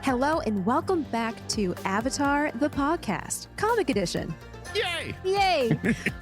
Hello and welcome back to Avatar, the podcast, comic edition. Yay! Yay!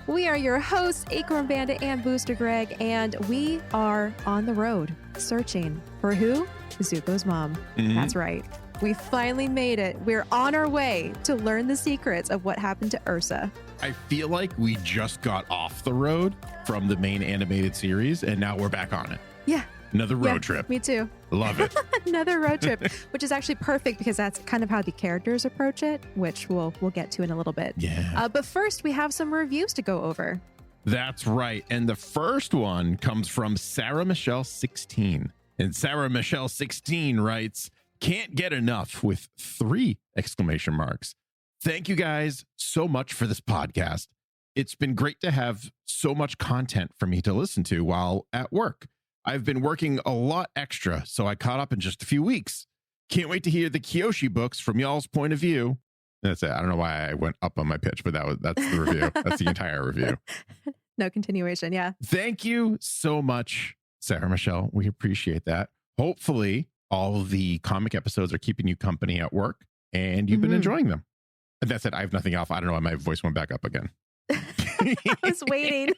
We are your hosts, Acorn Bandit and Booster Greg, and we are on the road searching for who? Zuko's mom. Mm-hmm. That's right. We finally made it. We're on our way to learn the secrets of what happened to Ursa. I feel like we just got off the road from the main animated series, and now we're back on it. Yeah. Another road trip. Me too. Love it. Another road trip, which is actually perfect because that's kind of how the characters approach it, which we'll get to in a little bit. Yeah. But first, we have some reviews to go over. That's right. And the first one comes from Sarah Michelle 16. And Sarah Michelle 16 writes, "Can't get enough," with 3 exclamation marks. "Thank you guys so much for this podcast. It's been great to have so much content for me to listen to while at work. I've been working a lot extra, so I caught up in just a few weeks. Can't wait to hear the Kyoshi books from y'all's point of view." That's it. I don't know why I went up on my pitch, but that's the review. That's the entire review. No continuation. Yeah. Thank you so much, Sarah Michelle. We appreciate that. Hopefully, all of the comic episodes are keeping you company at work and you've been enjoying them. And that's it. I have nothing else. I don't know why my voice went back up again. I was waiting.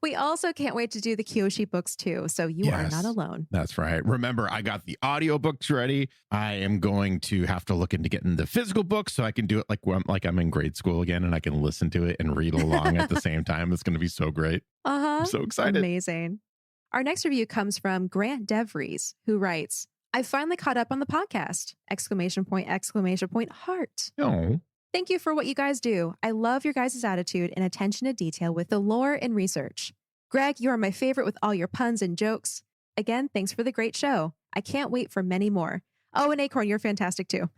We also can't wait to do the Kyoshi books too, so you are not alone. That's right. Remember, I got the audiobooks ready. I am going to have to look into getting the physical books so I can do it like I'm in grade school again and I can listen to it and read along at the same time. It's going to be so great. I'm so excited. Amazing. Our next review comes from Grant DeVries, who writes, "I finally caught up on the podcast! Exclamation point, heart. Oh. Thank you for what you guys do. I love your guys' attitude and attention to detail with the lore and research. Greg, you are my favorite with all your puns and jokes. Again, thanks for the great show. I can't wait for many more. Oh, and Acorn, you're fantastic too."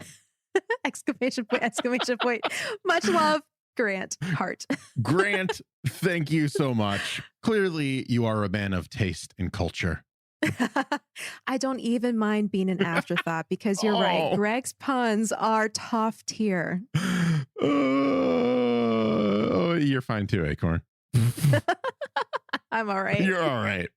Exclamation point. Much love, Grant. Heart. Grant, thank you so much. Clearly, you are a man of taste and culture. I don't even mind being an afterthought because you're right. Greg's puns are top tier. You're fine too, Acorn. I'm all right. You're all right.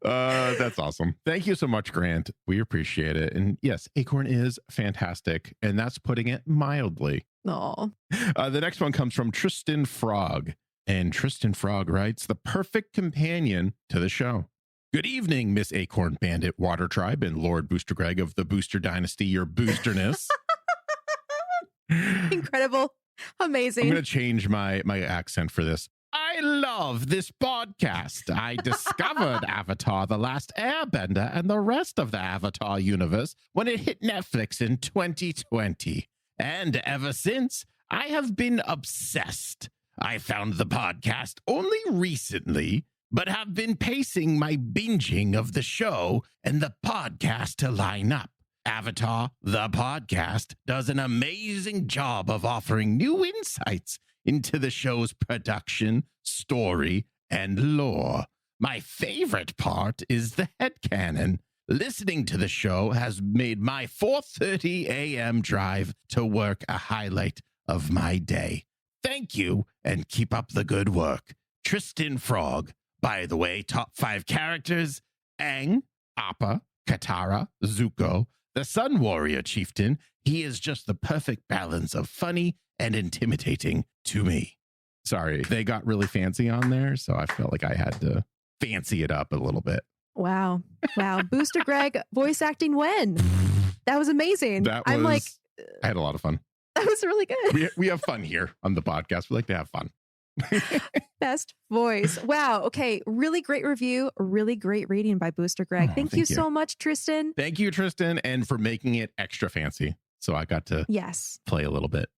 That's awesome. Thank you so much, Grant. We appreciate it. And yes, Acorn is fantastic. And that's putting it mildly. Oh. The next one comes from Tristan Frog. And Tristan Frog writes, "The perfect companion to the show. Good evening, Miss Acorn Bandit Water Tribe and Lord Booster Greg of the Booster Dynasty, your boosterness." Incredible. Amazing. I'm going to change my accent for this. "I love this podcast. I discovered Avatar: The Last Airbender and the rest of the Avatar universe when it hit Netflix in 2020. And ever since, I have been obsessed. I found the podcast only recently, but have been pacing my binging of the show and the podcast to line up. Avatar, the podcast, does an amazing job of offering new insights into the show's production, story, and lore. My favorite part is the headcanon. Listening to the show has made my 4:30 a.m. drive to work a highlight of my day. Thank you, and keep up the good work. Tristan Frog." By the way, top 5 characters: Aang, Appa, Katara, Zuko, the Sun Warrior Chieftain. He is just the perfect balance of funny and intimidating to me. Sorry, they got really fancy on there, so I felt like I had to fancy it up a little bit. Wow. Booster Greg voice acting when? That was amazing. I had a lot of fun. That was really good. We have fun here on the podcast. We like to have fun. Best voice. Wow. Okay. Really great review. Really great reading by Booster Greg. Thank you so much, Tristan. Thank you, Tristan, and for making it extra fancy. So I got to play a little bit.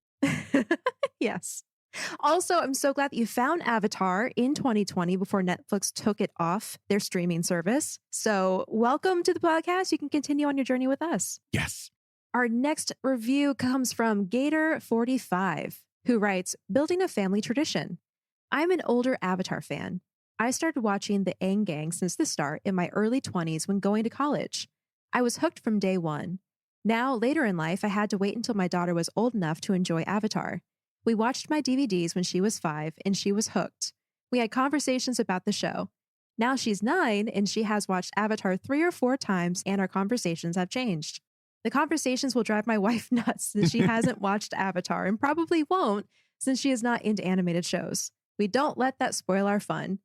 Yes. Also, I'm so glad that you found Avatar in 2020 before Netflix took it off their streaming service. So welcome to the podcast. You can continue on your journey with us. Yes. Our next review comes from Gator45, who writes, "Building a family tradition. I'm an older Avatar fan. I started watching the Aang Gang since the start in my early 20s when going to college. I was hooked from day one. Now, later in life, I had to wait until my daughter was old enough to enjoy Avatar. We watched my DVDs when she was 5 and she was hooked. We had conversations about the show. Now she's 9 and she has watched Avatar 3 or 4 times and our conversations have changed. The conversations will drive my wife nuts since she hasn't watched Avatar and probably won't since she is not into animated shows. We don't let that spoil our fun.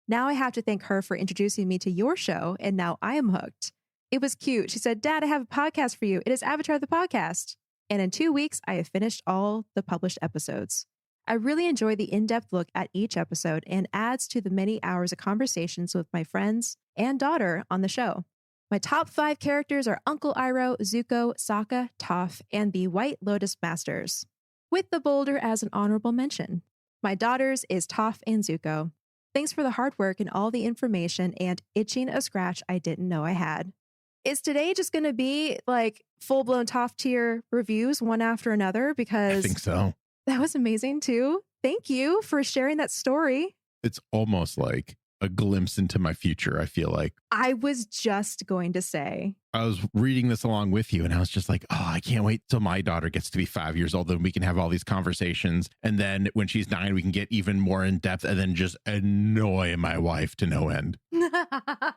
Now I have to thank her for introducing me to your show, and now I am hooked. It was cute. She said, Dad, I have a podcast for you. It is Avatar the Podcast. And in 2 weeks, I have finished all the published episodes. I really enjoy the in-depth look at each episode and adds to the many hours of conversations with my friends and daughter on the show. My top 5 characters are Uncle Iroh, Zuko, Sokka, Toph, and the White Lotus Masters, with the boulder as an honorable mention. My daughters is Toph and Zuko. Thanks for the hard work and all the information and itching a scratch I didn't know I had. Is today just going to be like full-blown Toph tier reviews one after another? Because I think so. That was amazing too. Thank you for sharing that story. It's almost like a glimpse into my future, I feel like. I was just going to say. I was reading this along with you and I was just like, oh, I can't wait till my daughter gets to be 5 years old and we can have all these conversations. And then when she's 9, we can get even more in depth and then just annoy my wife to no end.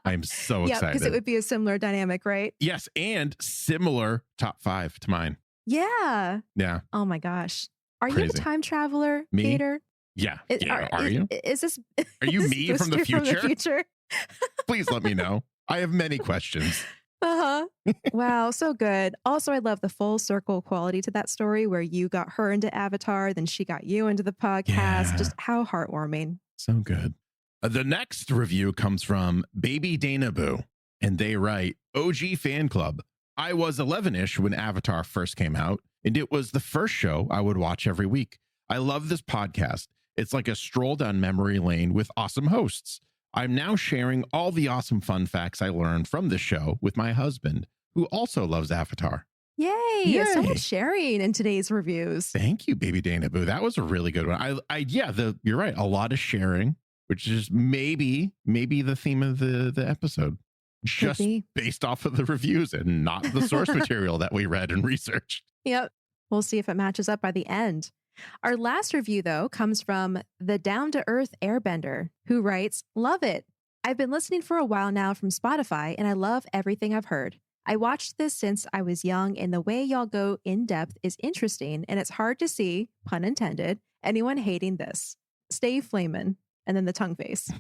I'm so excited. Yeah, because it would be a similar dynamic, right? Yes, and similar top 5 to mine. Yeah. Yeah. Oh my gosh. Are Crazy. you a time traveler, Me? Gator? Yeah. Are you? Is this? Are you me from the future? Future? Please let me know. I have many questions. Wow, so good. Also, I love the full circle quality to that story where you got her into Avatar, then she got you into the podcast. Yeah. Just how heartwarming. So good. The next review comes from Baby Dana Boo, and they write, OG fan club. I was 11-ish when Avatar first came out, and it was the first show I would watch every week. I love this podcast. It's like a stroll down memory lane with awesome hosts. I'm now sharing all the awesome fun facts I learned from this show with my husband, who also loves Avatar. Yay. So much sharing in today's reviews. Thank you, Baby Dana Boo. That was a really good one. You're right. A lot of sharing, which is maybe the theme of the episode, just based off of the reviews and not the source material that we read and researched. Yep. We'll see if it matches up by the end. Our last review, though, comes from the Down-to-Earth Airbender, who writes, love it. I've been listening for a while now from Spotify, and I love everything I've heard. I watched this since I was young, and the way y'all go in depth is interesting, and it's hard to see, pun intended, anyone hating this. Stay flamin'. And then the tongue face.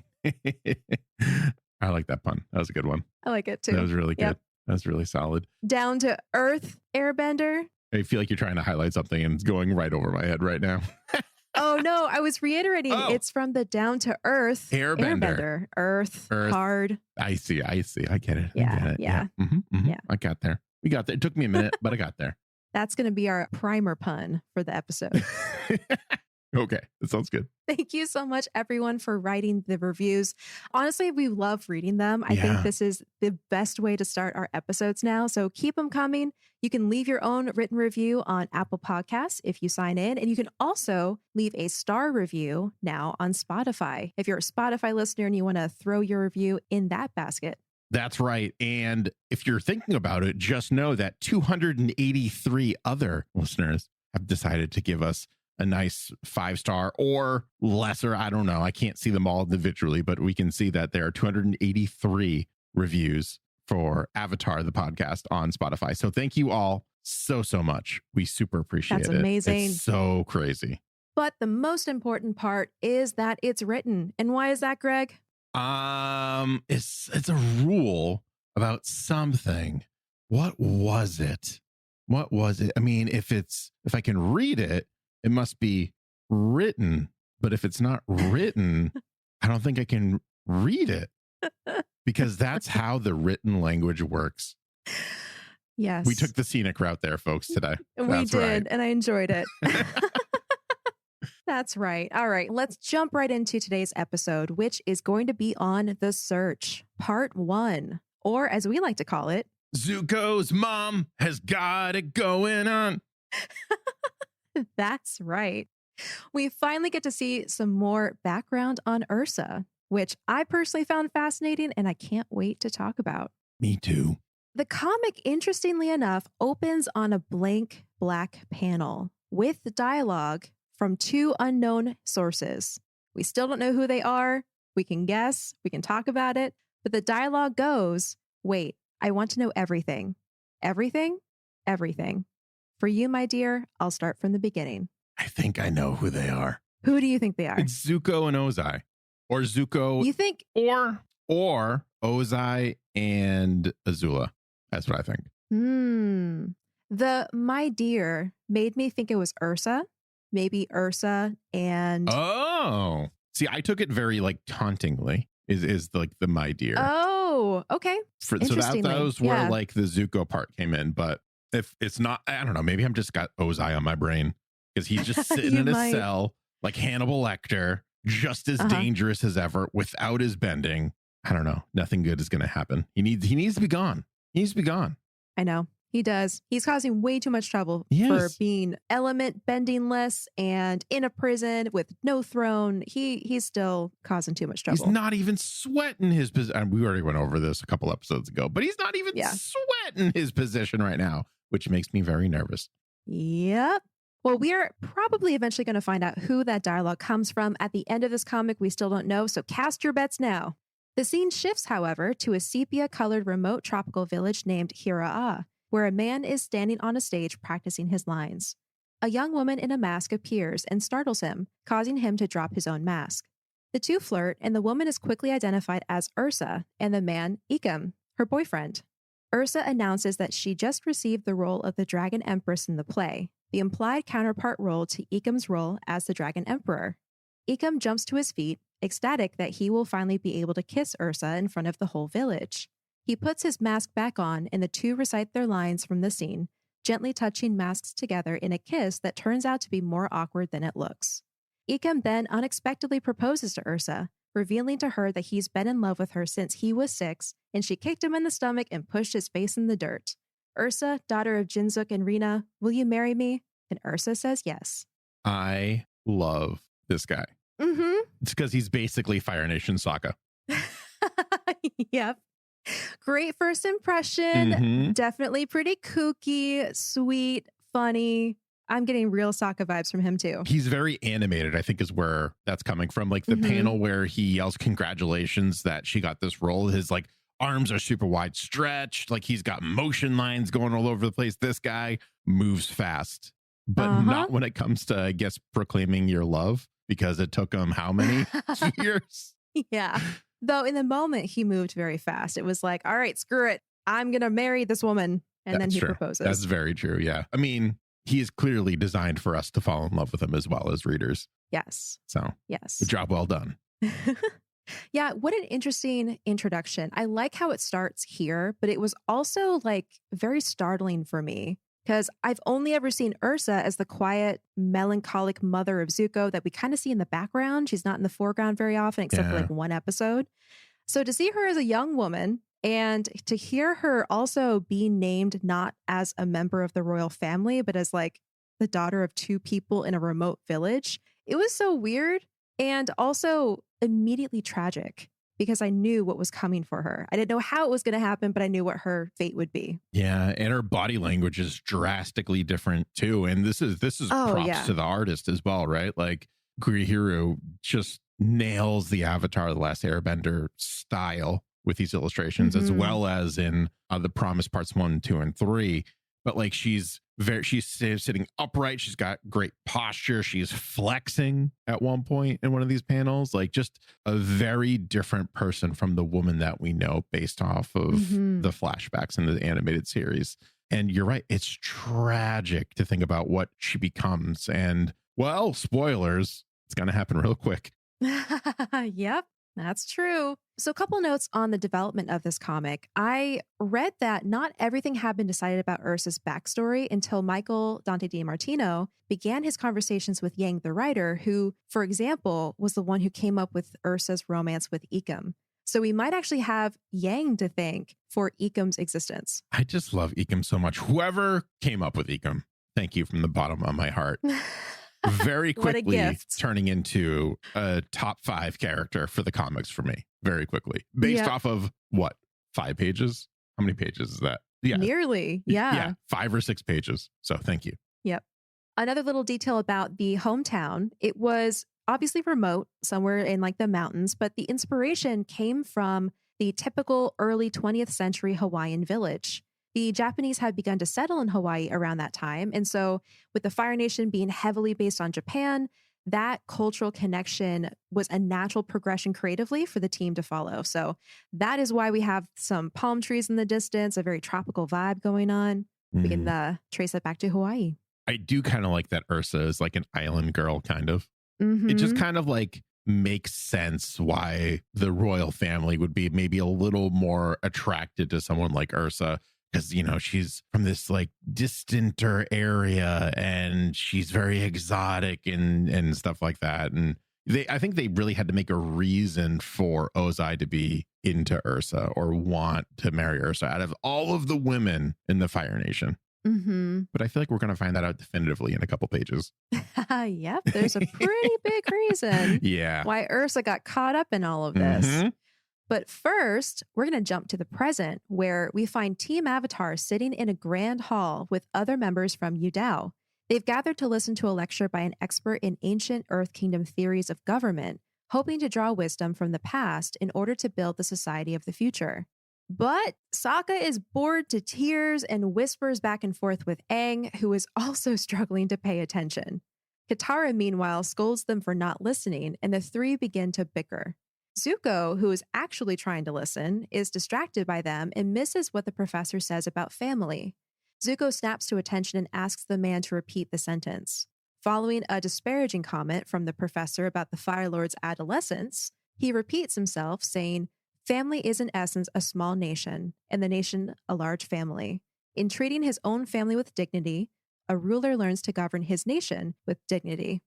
I like that pun. That was a good one. I like it too. That was really good. Yep. That was really solid. Down-to-Earth Airbender. I feel like you're trying to highlight something and it's going right over my head right now. Oh, no. I was reiterating. Oh. It's from the Down-to-Earth Airbender. Earth. Hard. I see. I get it. Yeah. I get it. Yeah. Yeah. I got there. We got there. It took me a minute, but I got there. That's going to be our primer pun for the episode. Okay. That sounds good. Thank you so much, everyone, for writing the reviews. Honestly, we love reading them. I think this is the best way to start our episodes now. So keep them coming. You can leave your own written review on Apple Podcasts if you sign in. And you can also leave a star review now on Spotify. If you're a Spotify listener and you want to throw your review in that basket. That's right. And if you're thinking about it, just know that 283 other listeners have decided to give us a nice 5-star or lesser. I don't know. I can't see them all individually, but we can see that there are 283 reviews for Avatar, the podcast on Spotify. So thank you all so much. We super appreciate it. That's amazing. It's so crazy. But the most important part is that it's written. And why is that, Greg? It's a rule about something. What was it? I mean, if I can read it, it must be written, but if it's not written, I don't think I can read it because that's how the written language works. Yes. We took the scenic route there, folks, today. We did, right. And I enjoyed it. That's right. All right, let's jump right into today's episode, which is going to be on The Search, Part 1, or as we like to call it, Zuko's mom has got it going on. That's right. We finally get to see some more background on Ursa, which I personally found fascinating and I can't wait to talk about. Me too. The comic, interestingly enough, opens on a blank black panel with dialogue from 2 unknown sources. We still don't know who they are. We can guess, we can talk about it, but the dialogue goes, wait, I want to know everything. Everything? everything. For you, my dear, I'll start from the beginning. I think I know who they are. Who do you think they are? It's Zuko and Ozai. Or Zuko. You think? Or Ozai and Azula. That's what I think. The my dear made me think it was Ursa. Maybe Ursa and... Oh. See, I took it very like tauntingly. Is like the my dear. Oh, okay. So that was where like the Zuko part came in. But if it's not, I don't know, maybe I'm just got Ozai on my brain because he's just sitting in a cell like Hannibal Lecter, just as dangerous as ever without his bending. I don't know. Nothing good is going to happen. He needs to be gone. He needs to be gone. I know. He does. He's causing way too much trouble for being element bendingless and in a prison with no throne. He's still causing too much trouble. He's not even sweating his position. We already went over this a couple episodes ago, but he's not even sweating his position right now, which makes me very nervous. Yep. Well, we are probably eventually going to find out who that dialogue comes from at the end of this comic. We still don't know, so cast your bets now. The scene shifts, however, to a sepia-colored remote tropical village named Hira'a, where a man is standing on a stage practicing his lines. A young woman in a mask appears and startles him, causing him to drop his own mask. The two flirt, and the woman is quickly identified as Ursa, and the man, Ikam, her boyfriend. Ursa announces that she just received the role of the Dragon Empress in the play, the implied counterpart role to Ikam's role as the Dragon Emperor. Ikam jumps to his feet, ecstatic that he will finally be able to kiss Ursa in front of the whole village. He puts his mask back on, and the two recite their lines from the scene, gently touching masks together in a kiss that turns out to be more awkward than it looks. Ikam then unexpectedly proposes to Ursa, revealing to her that he's been in love with her since he was 6, and she kicked him in the stomach and pushed his face in the dirt. Ursa, daughter of Jinzuk and Rina, will you marry me? And Ursa says yes. I love this guy. It's because he's basically Fire Nation Sokka. Yep. Great first impression. Definitely pretty kooky, sweet, funny. I'm getting real Sokka vibes from him too. He's very animated, I think is where that's coming from. Like the panel where he yells congratulations that she got this role. His like arms are super wide stretched. Like he's got motion lines going all over the place. This guy moves fast, but not when it comes to, I guess, proclaiming your love, because it took him how many years? Yeah. Though in the moment he moved very fast. It was like, all right, screw it. I'm going to marry this woman. And then he proposes. That's very true. Yeah. I mean, he is clearly designed for us to fall in love with him as well as readers. Yes. So, yes. Good job well done. Yeah. What an interesting introduction. I like how it starts here, but it was also like very startling for me, because I've only ever seen Ursa as the quiet, melancholic mother of Zuko that we kind of see in the background. She's not in the foreground very often, except for like one episode. So to see her as a young woman and to hear her also being named not as a member of the royal family, but as like the daughter of 2 people in a remote village, it was so weird and also immediately tragic, because I knew what was coming for her. I didn't know how it was going to happen, but I knew what her fate would be. Yeah, and her body language is drastically different too. And this is props to the artist as well, right? Like Hira'a just nails the Avatar: The Last Airbender style with these illustrations, as well as in The Promise Parts 1, 2, and 3. But like she's sitting upright. She's got great posture. She's flexing at one point in one of these panels, like just a very different person from the woman that we know based off of the flashbacks in the animated series. And you're right. It's tragic to think about what she becomes. And well, spoilers, it's going to happen real quick. Yep. That's true. So a couple notes on the development of this comic. I read that not everything had been decided about Ursa's backstory until Michael Dante DiMartino began his conversations with Yang the writer, who, for example, was the one who came up with Ursa's romance with Ikam. So we might actually have Yang to thank for Ikam's existence. I just love Ikam so much. Whoever came up with Ikam, thank you from the bottom of my heart. Very quickly turning into a top 5 character for the comics for me. Very quickly. Based off of what? 5 pages? How many pages is that? Yeah. Nearly. Yeah. Yeah. 5 or 6 pages. So thank you. Yep. Another little detail about the hometown. It was obviously remote, somewhere in like the mountains, but the inspiration came from the typical early 20th century Hawaiian village. The Japanese had begun to settle in Hawaii around that time. And so, with the Fire Nation being heavily based on Japan, that cultural connection was a natural progression creatively for the team to follow. So, that is why we have some palm trees in the distance, a very tropical vibe going on. We can trace that back to Hawaii. I do kind of like that Ursa is like an island girl, kind of. Mm-hmm. It just kind of like makes sense why the royal family would be maybe a little more attracted to someone like Ursa. Because, you know, she's from this like distanter area and she's very exotic and stuff like that. And I think they really had to make a reason for Ozai to be into Ursa or want to marry Ursa out of all of the women in the Fire Nation. Mm-hmm. But I feel like we're going to find that out definitively in a couple pages. Yep, there's a pretty big reason why Ursa got caught up in all of this. Mm-hmm. But first, we're going to jump to the present, where we find Team Avatar sitting in a grand hall with other members from Yudao. They've gathered to listen to a lecture by an expert in ancient Earth Kingdom theories of government, hoping to draw wisdom from the past in order to build the society of the future. But Sokka is bored to tears and whispers back and forth with Aang, who is also struggling to pay attention. Katara, meanwhile, scolds them for not listening, and the three begin to bicker. Zuko, who is actually trying to listen, is distracted by them and misses what the professor says about family. Zuko snaps to attention and asks the man to repeat the sentence. Following a disparaging comment from the professor about the Fire Lord's adolescence, he repeats himself, saying, "Family is in essence a small nation, and the nation a large family. In treating his own family with dignity, a ruler learns to govern his nation with dignity."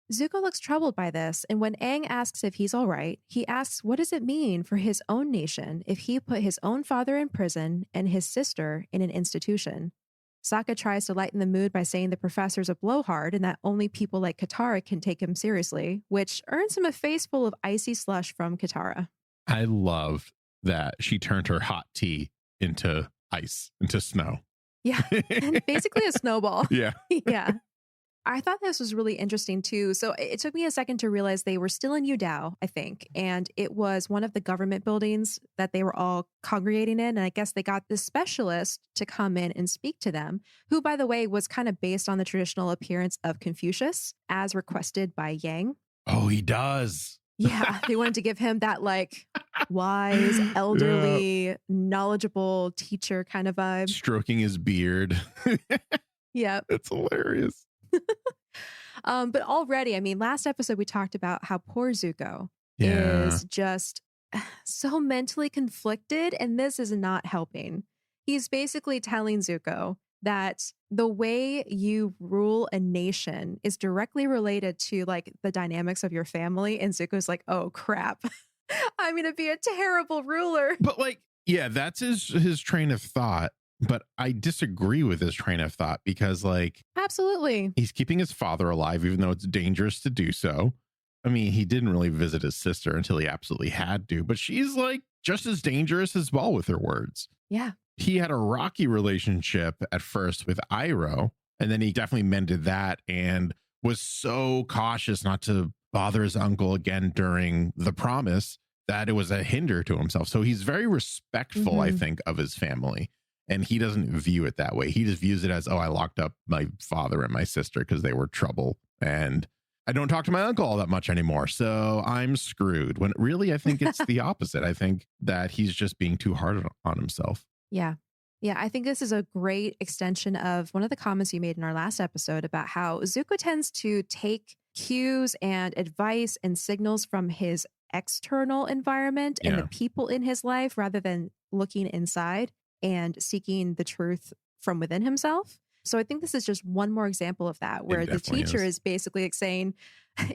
Zuko looks troubled by this, and when Aang asks if he's all right, he asks what does it mean for his own nation if he put his own father in prison and his sister in an institution. Sokka tries to lighten the mood by saying the professor's a blowhard and that only people like Katara can take him seriously, which earns him a face full of icy slush from Katara. I love that she turned her hot tea into ice, into snow. Yeah, and basically a snowball. Yeah. Yeah. I thought this was really interesting too. So it took me a second to realize they were still in Yudao, I think. And it was one of the government buildings that they were all congregating in. And I guess they got this specialist to come in and speak to them, who, by the way, was kind of based on the traditional appearance of Confucius as requested by Yang. Oh, he does. Yeah, they wanted to give him that like wise, elderly, knowledgeable teacher kind of vibe. Stroking his beard. Yeah. It's hilarious. But already, I mean, last episode we talked about how poor Zuko is just so mentally conflicted, and this is not helping. He's basically telling Zuko that the way you rule a nation is directly related to like the dynamics of your family. And Zuko's like, oh crap, I'm going to be a terrible ruler. But like, yeah, that's his train of thought. But I disagree with his train of thought because like, absolutely, he's keeping his father alive, even though it's dangerous to do so. I mean, he didn't really visit his sister until he absolutely had to, but she's like just as dangerous as well with her words. Yeah. He had a rocky relationship at first with Iroh, and then he definitely mended that and was so cautious not to bother his uncle again during the promise that it was a hinder to himself. So he's very respectful, I think, of his family. And he doesn't view it that way. He just views it as, oh, I locked up my father and my sister because they were trouble. And I don't talk to my uncle all that much anymore. So I'm screwed. When really, I think it's the opposite. I think that he's just being too hard on himself. Yeah. Yeah. I think this is a great extension of one of the comments you made in our last episode about how Zuko tends to take cues and advice and signals from his external environment and the people in his life rather than looking inside and seeking the truth from within himself. So I think this is just one more example of that, where the teacher is basically like saying,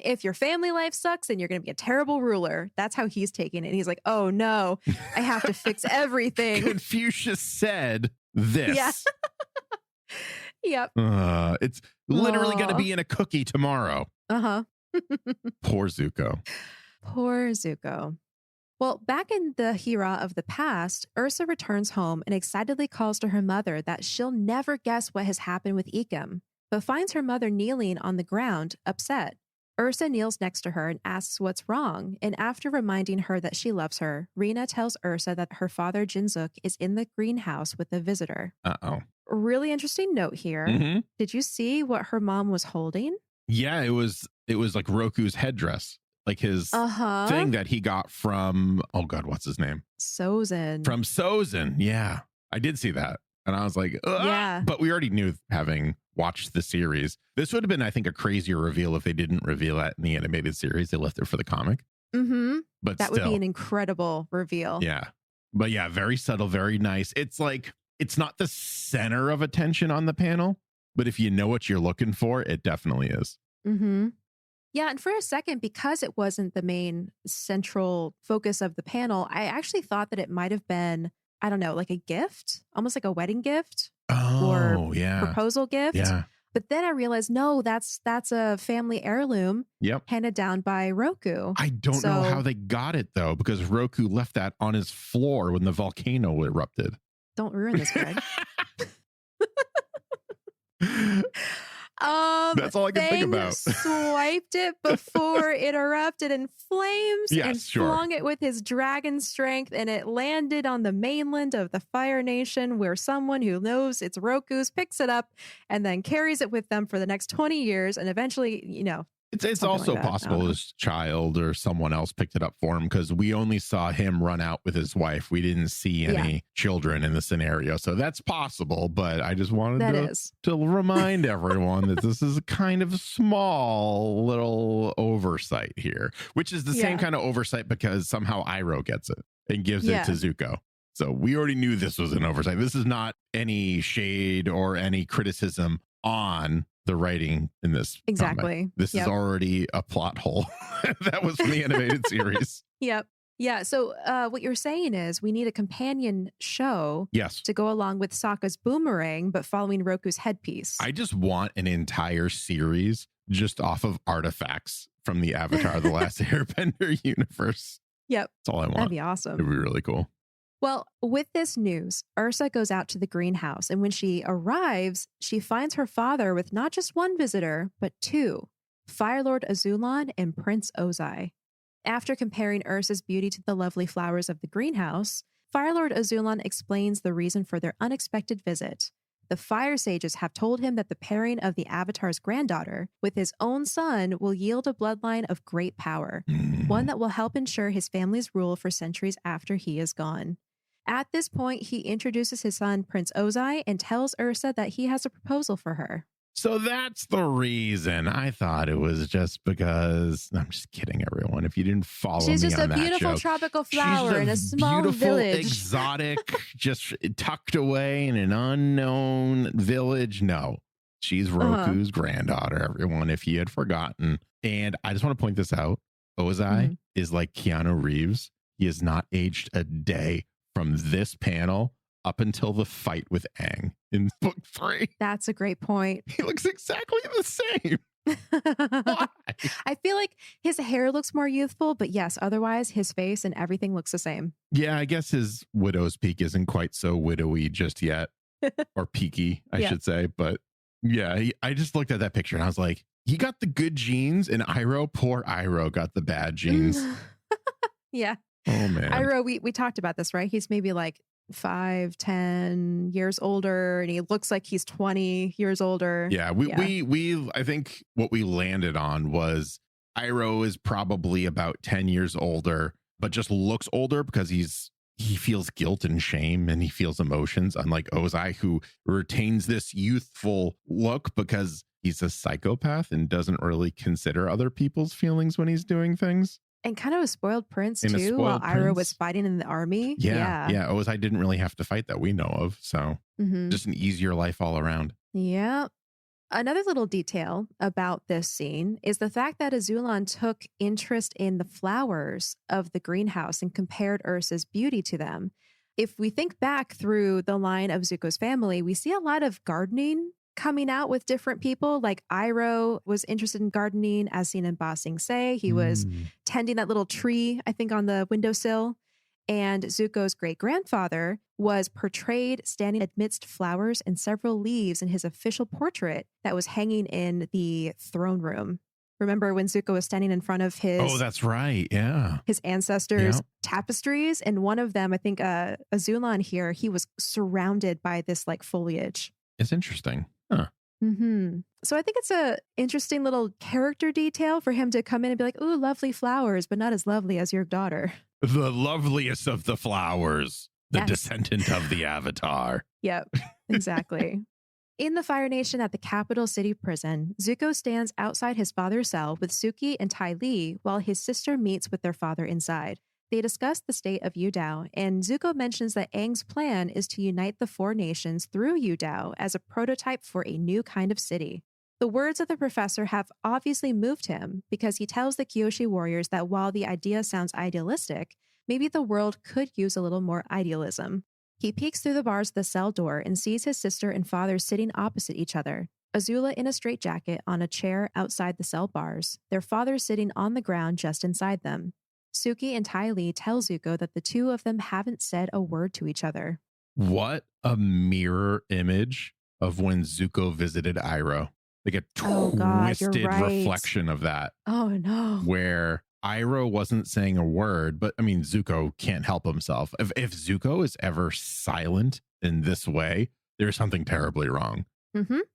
if your family life sucks, then you're going to be a terrible ruler. That's how he's taking it. And he's like, oh no, I have to fix everything. Confucius said this. Yeah. Yep. It's literally going to be in a cookie tomorrow. Uh-huh. Poor Zuko. Poor Zuko. Well, back in the Hira'a of the past, Ursa returns home and excitedly calls to her mother that she'll never guess what has happened with Ikem, but finds her mother kneeling on the ground, upset. Ursa kneels next to her and asks what's wrong. And after reminding her that she loves her, Rina tells Ursa that her father Jinzuk is in the greenhouse with a visitor. Uh-oh. Really interesting note here. Mm-hmm. Did you see what her mom was holding? Yeah, it was like Roku's headdress, like his thing that he got from, oh God, what's his name? Sozin. From Sozin. Yeah, I did see that. And I was like, ugh! Yeah. But we already knew, having watched the series. This would have been, I think, a crazier reveal if they didn't reveal that in the animated series. They left it for the comic. Mm-hmm. But that would be an incredible reveal. Yeah. But yeah, very subtle, very nice. It's like, it's not the center of attention on the panel, but if you know what you're looking for, it definitely is. Mm-hmm. Yeah, and for a second, because it wasn't the main central focus of the panel, I actually thought that it might have been, I don't know, like a gift, almost like a wedding gift or proposal gift. Yeah. But then I realized, no, that's a family heirloom handed down by Roku. I don't know how they got it, though, because Roku left that on his floor when the volcano erupted. Don't ruin this, Greg. That's all I can think about. Swiped it before it erupted in flames flung it with his dragon strength, and it landed on the mainland of the Fire Nation, where someone who knows it's Roku's picks it up and then carries it with them for the next 20 years, and eventually, it's also like possible his child or someone else picked it up for him, because we only saw him run out with his wife. We didn't see any children in the scenario. So that's possible. But I just wanted to remind everyone that this is a kind of small little oversight here, which is the same kind of oversight because somehow Iroh gets it and gives it to Zuko. So we already knew this was an oversight. This is not any shade or any criticism on the writing in this comic. This is already a plot hole that was from the animated series. Yep. Yeah. So what you're saying is we need a companion show to go along with Sokka's boomerang, but following Roku's headpiece. I just want an entire series just off of artifacts from the Avatar The Last Airbender universe. Yep. That's all I want. That'd be awesome. It'd be really cool. Well, with this news, Ursa goes out to the greenhouse, and when she arrives, she finds her father with not just one visitor, but two, Fire Lord Azulon and Prince Ozai. After comparing Ursa's beauty to the lovely flowers of the greenhouse, Fire Lord Azulon explains the reason for their unexpected visit. The fire sages have told him that the pairing of the Avatar's granddaughter with his own son will yield a bloodline of great power, one that will help ensure his family's rule for centuries after he is gone. At this point, he introduces his son, Prince Ozai, and tells Ursa that he has a proposal for her. So that's the reason. I thought it was just because, I'm just kidding, everyone. If you didn't follow me on that She's just a beautiful tropical flower in a small village. Exotic, just tucked away in an unknown village. No, she's Roku's granddaughter, everyone, if you had forgotten. And I just want to point this out. Ozai is like Keanu Reeves. He has not aged a day from this panel up until the fight with Aang in book 3. That's a great point. He looks exactly the same. Why? I feel like his hair looks more youthful, but yes, otherwise his face and everything looks the same. Yeah, I guess his widow's peak isn't quite so widowy just yet, or peaky, I should say. But yeah, I just looked at that picture and I was like, he got the good genes, and poor Iroh got the bad genes. Yeah. Oh man. Iroh, we talked about this, right? He's maybe like 5-10 years older, and he looks like he's 20 years older. Yeah, we I think what we landed on was Iroh is probably about 10 years older, but just looks older because he feels guilt and shame, and he feels emotions, unlike Ozai, who retains this youthful look because he's a psychopath and doesn't really consider other people's feelings when he's doing things. And kind of a spoiled prince, too, while Iroh was fighting in the army. Yeah. Ozai didn't really have to fight that we know of. So just an easier life all around. Yeah. Another little detail about this scene is the fact that Azulon took interest in the flowers of the greenhouse and compared Ursa's beauty to them. If we think back through the line of Zuko's family, we see a lot of gardening coming out with different people. Like Iroh was interested in gardening, as seen in Ba Sing Se. He was tending that little tree, I think, on the windowsill. And Zuko's great-grandfather was portrayed standing amidst flowers and several leaves in his official portrait that was hanging in the throne room. Remember when Zuko was standing in front of his Oh, that's right. Yeah. his ancestors' Yep. tapestries, and one of them, I think Azula here, he was surrounded by this like foliage. It's interesting. Huh. So I think it's a interesting little character detail for him to come in and be like, "Ooh, lovely flowers, but not as lovely as your daughter." The loveliest of the flowers, the Yes. descendant of the Avatar. Yep, exactly. In the Fire Nation at the capital city prison, Zuko stands outside his father's cell with Suki and Ty Lee while his sister meets with their father inside. They discuss the state of Yudao, and Zuko mentions that Aang's plan is to unite the four nations through Yudao as a prototype for a new kind of city. The words of the professor have obviously moved him because he tells the Kyoshi warriors that while the idea sounds idealistic, maybe the world could use a little more idealism. He peeks through the bars of the cell door and sees his sister and father sitting opposite each other. Azula in a straitjacket on a chair outside the cell bars, their father sitting on the ground just inside them. Suki and Ty Lee tell Zuko that the two of them haven't said a word to each other. What a mirror image of when Zuko visited Iroh. Like a twisted reflection of that. Oh, no. Where Iroh wasn't saying a word, but I mean, Zuko can't help himself. If Zuko is ever silent in this way, there's something terribly wrong.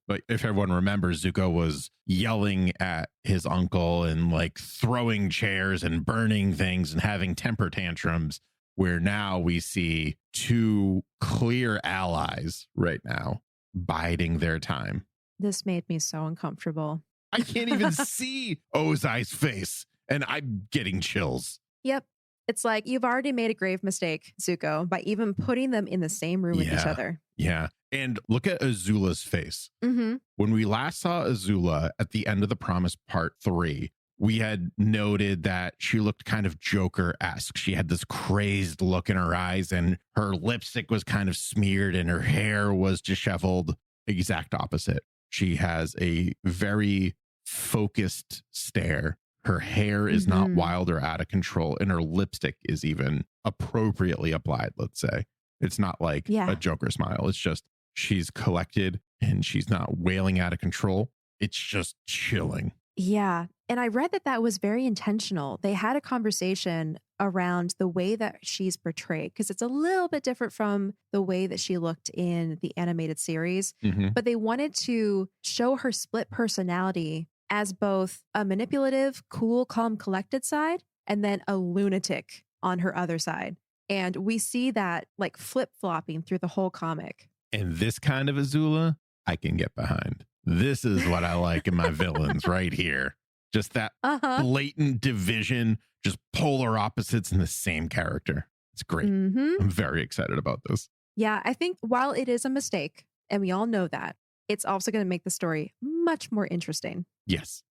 But if everyone remembers, Zuko was yelling at his uncle and like throwing chairs and burning things and having temper tantrums, where now we see two clear allies right now biding their time. This made me so uncomfortable. I can't even see Ozai's face, and I'm getting chills. Yep. It's like you've already made a grave mistake, Zuko, by even putting them in the same room with each other. Yeah. And look at Azula's face. When we last saw Azula at the end of The Promise Part 3, we had noted that she looked kind of Joker-esque. She had this crazed look in her eyes, and her lipstick was kind of smeared, and her hair was disheveled. Exact opposite. She has a very focused stare. Her hair is not wild or out of control, and her lipstick is even appropriately applied, let's say. It's not like a Joker smile. It's just she's collected and she's not wailing out of control. It's just chilling. Yeah. And I read that that was very intentional. They had a conversation around the way that she's portrayed, because it's a little bit different from the way that she looked in the animated series. But they wanted to show her split personality as both a manipulative, cool, calm, collected side, and then a lunatic on her other side. And we see that like flip-flopping through the whole comic. And this kind of Azula, I can get behind. This is what I like in my villains right here. Just that blatant division, just polar opposites in the same character. It's great. I'm very excited about this. Yeah, I think while it is a mistake, and we all know that, it's also going to make the story much more interesting. Yes.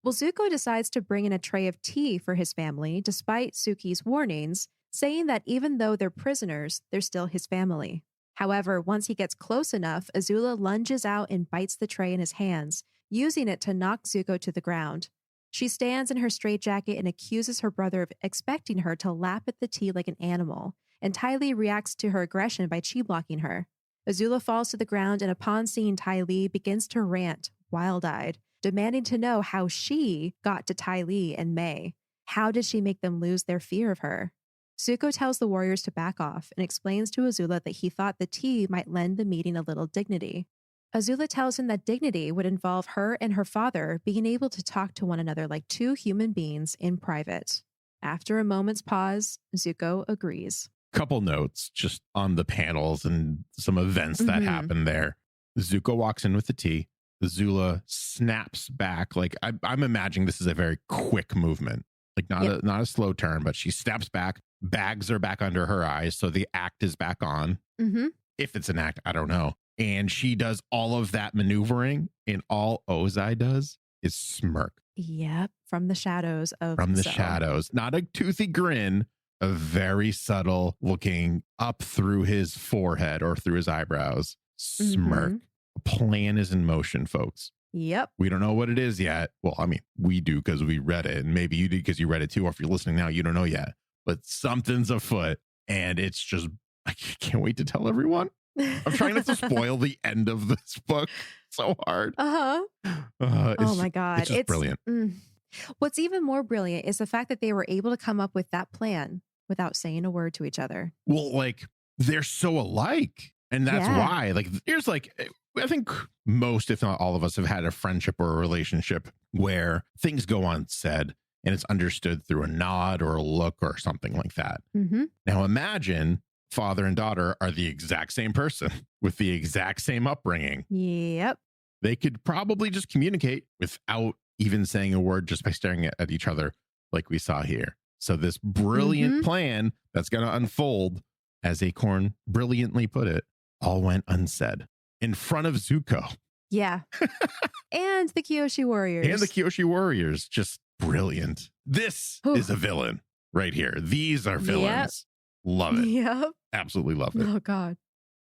Well, Zuko decides to bring in a tray of tea for his family, despite Suki's warnings, saying that even though they're prisoners, they're still his family. However, once he gets close enough, Azula lunges out and bites the tray in his hands, using it to knock Zuko to the ground. She stands in her straitjacket and accuses her brother of expecting her to lap at the tea like an animal, and Ty Lee reacts to her aggression by chi-blocking her. Azula falls to the ground, and upon seeing Ty Lee, begins to rant, wild-eyed, demanding to know how she got to Ty Lee and May. How did she make them lose their fear of her? Zuko tells the warriors to back off and explains to Azula that he thought the tea might lend the meeting a little dignity. Azula tells him that dignity would involve her and her father being able to talk to one another like two human beings in private. After a moment's pause, Zuko agrees. Couple notes just on the panels and some events that happened there. Zuko walks in with the tea. Azula snaps back. Like I'm imagining this is a very quick movement, like not a slow turn, but she steps back. Bags are back under her eyes, so the act is back on. If it's an act, I don't know. And she does all of that maneuvering, and all Ozai does is smirk. Yep, from the shadows of shadows. Not a toothy grin, a very subtle looking up through his forehead or through his eyebrows. Smirk. A plan is in motion, folks. Yep. We don't know what it is yet. Well, I mean, we do because we read it, and maybe you did because you read it too, or if you're listening now, you don't know yet. But something's afoot, and it's just, I can't wait to tell everyone. I'm trying not to spoil the end of this book so hard. Oh my God. It's just brilliant. What's even more brilliant is the fact that they were able to come up with that plan without saying a word to each other. Well, like they're so alike. And that's why, like, there's like, I think most, if not all of us, have had a friendship or a relationship where things go unsaid and it's understood through a nod or a look or something like that. Mm-hmm. Now imagine father and daughter are the exact same person with the exact same upbringing. Yep. They could probably just communicate without even saying a word, just by staring at each other like we saw here. So this brilliant plan that's going to unfold, as Acorn brilliantly put it, all went unsaid in front of Zuko. Yeah. And the Kyoshi Warriors. Just brilliant. This is a villain right here. These are villains. Yep. Love it. Yep. Absolutely love it. Oh, God.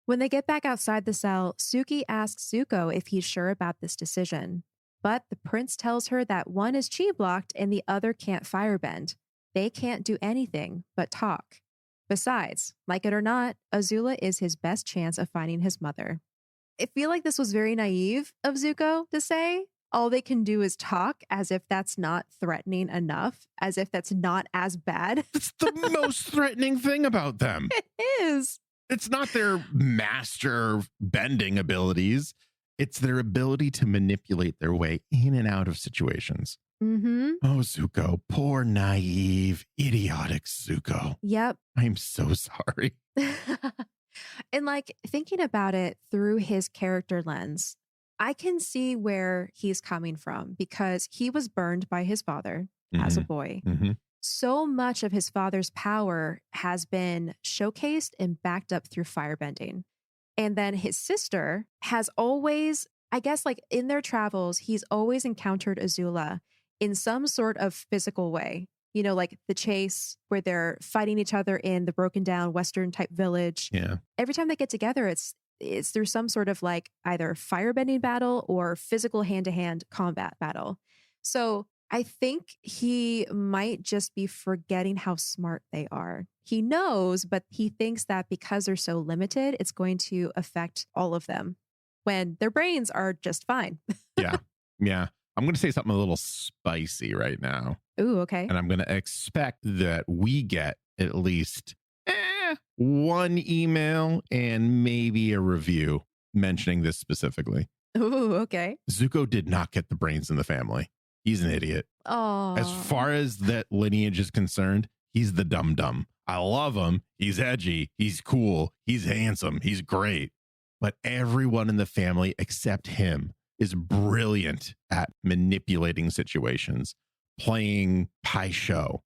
When they get back outside the cell, Suki asks Zuko if he's sure about this decision. But the prince tells her that one is chi blocked and the other can't firebend. They can't do anything but talk. Besides, like it or not, Azula is his best chance of finding his mother. I feel like this was very naive of Zuko to say. All they can do is talk, as if that's not threatening enough, as if that's not as bad. It's the most threatening thing about them. It is. It's not their master bending abilities. It's their ability to manipulate their way in and out of situations. Mm-hmm. Oh, Zuko, poor, naive, idiotic Zuko. Yep. I'm so sorry. And like thinking about it through his character lens, I can see where he's coming from because he was burned by his father as a boy. Mm-hmm. So much of his father's power has been showcased and backed up through firebending. And then his sister has always, I guess, like in their travels, he's always encountered Azula in some sort of physical way. You know, like the chase where they're fighting each other in the broken down Western type village. Yeah. Every time they get together, it's through some sort of like either firebending battle or physical hand-to-hand combat battle. So I think he might just be forgetting how smart they are. He knows, but he thinks that because they're so limited, it's going to affect all of them when their brains are just fine. Yeah. Yeah. I'm going to say something a little spicy right now. Ooh, okay. And I'm going to expect that we get at least one email and maybe a review mentioning this specifically. Ooh, okay. Zuko did not get the brains in the family. He's an idiot. Oh. As far as that lineage is concerned, he's the dum-dum. I love him. He's edgy. He's cool. He's handsome. He's great. But everyone in the family except him is brilliant at manipulating situations, playing pie show.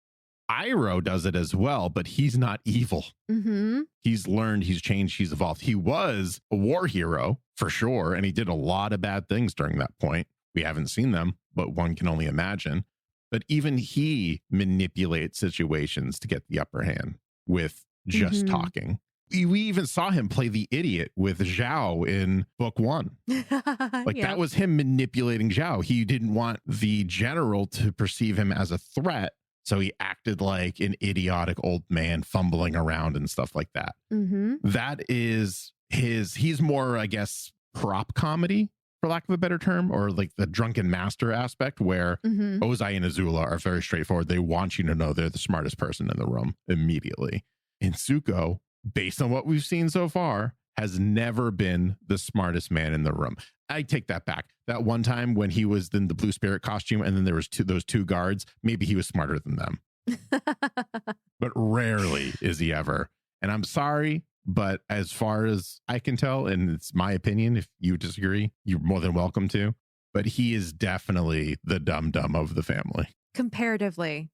Iroh does it as well, but he's not evil. Mm-hmm. He's learned, he's changed, he's evolved. He was a war hero for sure, and he did a lot of bad things during that point. We haven't seen them, but one can only imagine. But even he manipulates situations to get the upper hand with just talking. We even saw him play the idiot with Zhao in book 1. That was him manipulating Zhao. He didn't want the general to perceive him as a threat. So he acted like an idiotic old man fumbling around and stuff like that. Mm-hmm. That is he's more, I guess, prop comedy, for lack of a better term, or like the drunken master aspect where Ozai and Azula are very straightforward. They want you to know they're the smartest person in the room immediately. And Zuko, based on what we've seen so far, has never been the smartest man in the room. I take that back. That one time when he was in the Blue Spirit costume and then there was those two guards, maybe he was smarter than them. But rarely is he ever. And I'm sorry, but as far as I can tell, and it's my opinion, if you disagree, you're more than welcome to. But he is definitely the dum-dum of the family. Comparatively.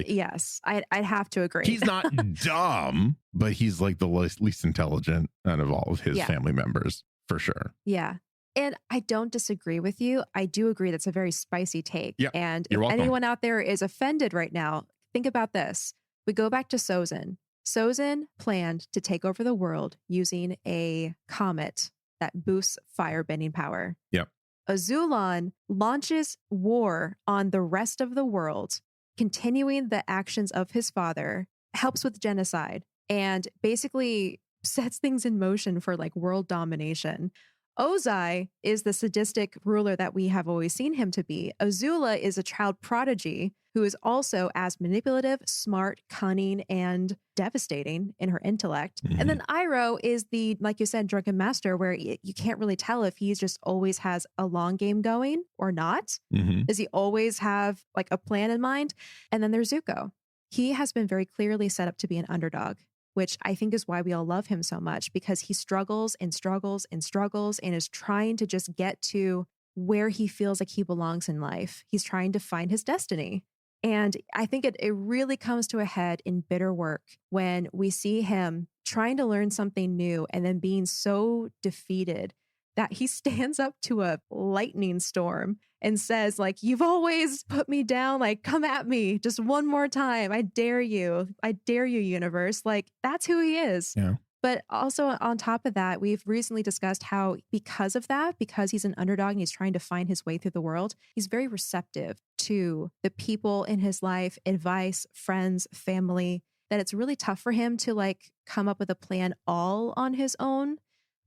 Yes, I'd have to agree. He's not dumb, but he's like the least intelligent out of all of his family members, for sure. Yeah. And I don't disagree with you. I do agree that's a very spicy take. Yep. And You're if welcome. anyone out there is offended right now, think about this. We go back to Sozin. Sozin planned to take over the world using a comet that boosts firebending power. Yep. Azulon launches war on the rest of the world, continuing the actions of his father, helps with genocide, and basically sets things in motion for like world domination. Ozai is the sadistic ruler that we have always seen him to be. Azula is a child prodigy who is also as manipulative, smart, cunning, and devastating in her intellect. Mhm. And then Iroh is the, like you said, drunken master, where you can't really tell if he's just always has a long game going or not. Mhm. Does he always have like a plan in mind? And then there's Zuko. He has been very clearly set up to be an underdog, which I think is why we all love him so much, because he struggles and struggles and struggles and is trying to just get to where he feels like he belongs in life. He's trying to find his destiny. And I think it really comes to a head in Bitter Work when we see him trying to learn something new and then being so defeated that he stands up to a lightning storm and says, like, you've always put me down. Like, come at me just one more time. I dare you. I dare you, universe. Like, that's who he is. Yeah. But also on top of that, we've recently discussed how because of that, because he's an underdog and he's trying to find his way through the world, he's very receptive to the people in his life, advice, friends, family, that it's really tough for him to like come up with a plan all on his own.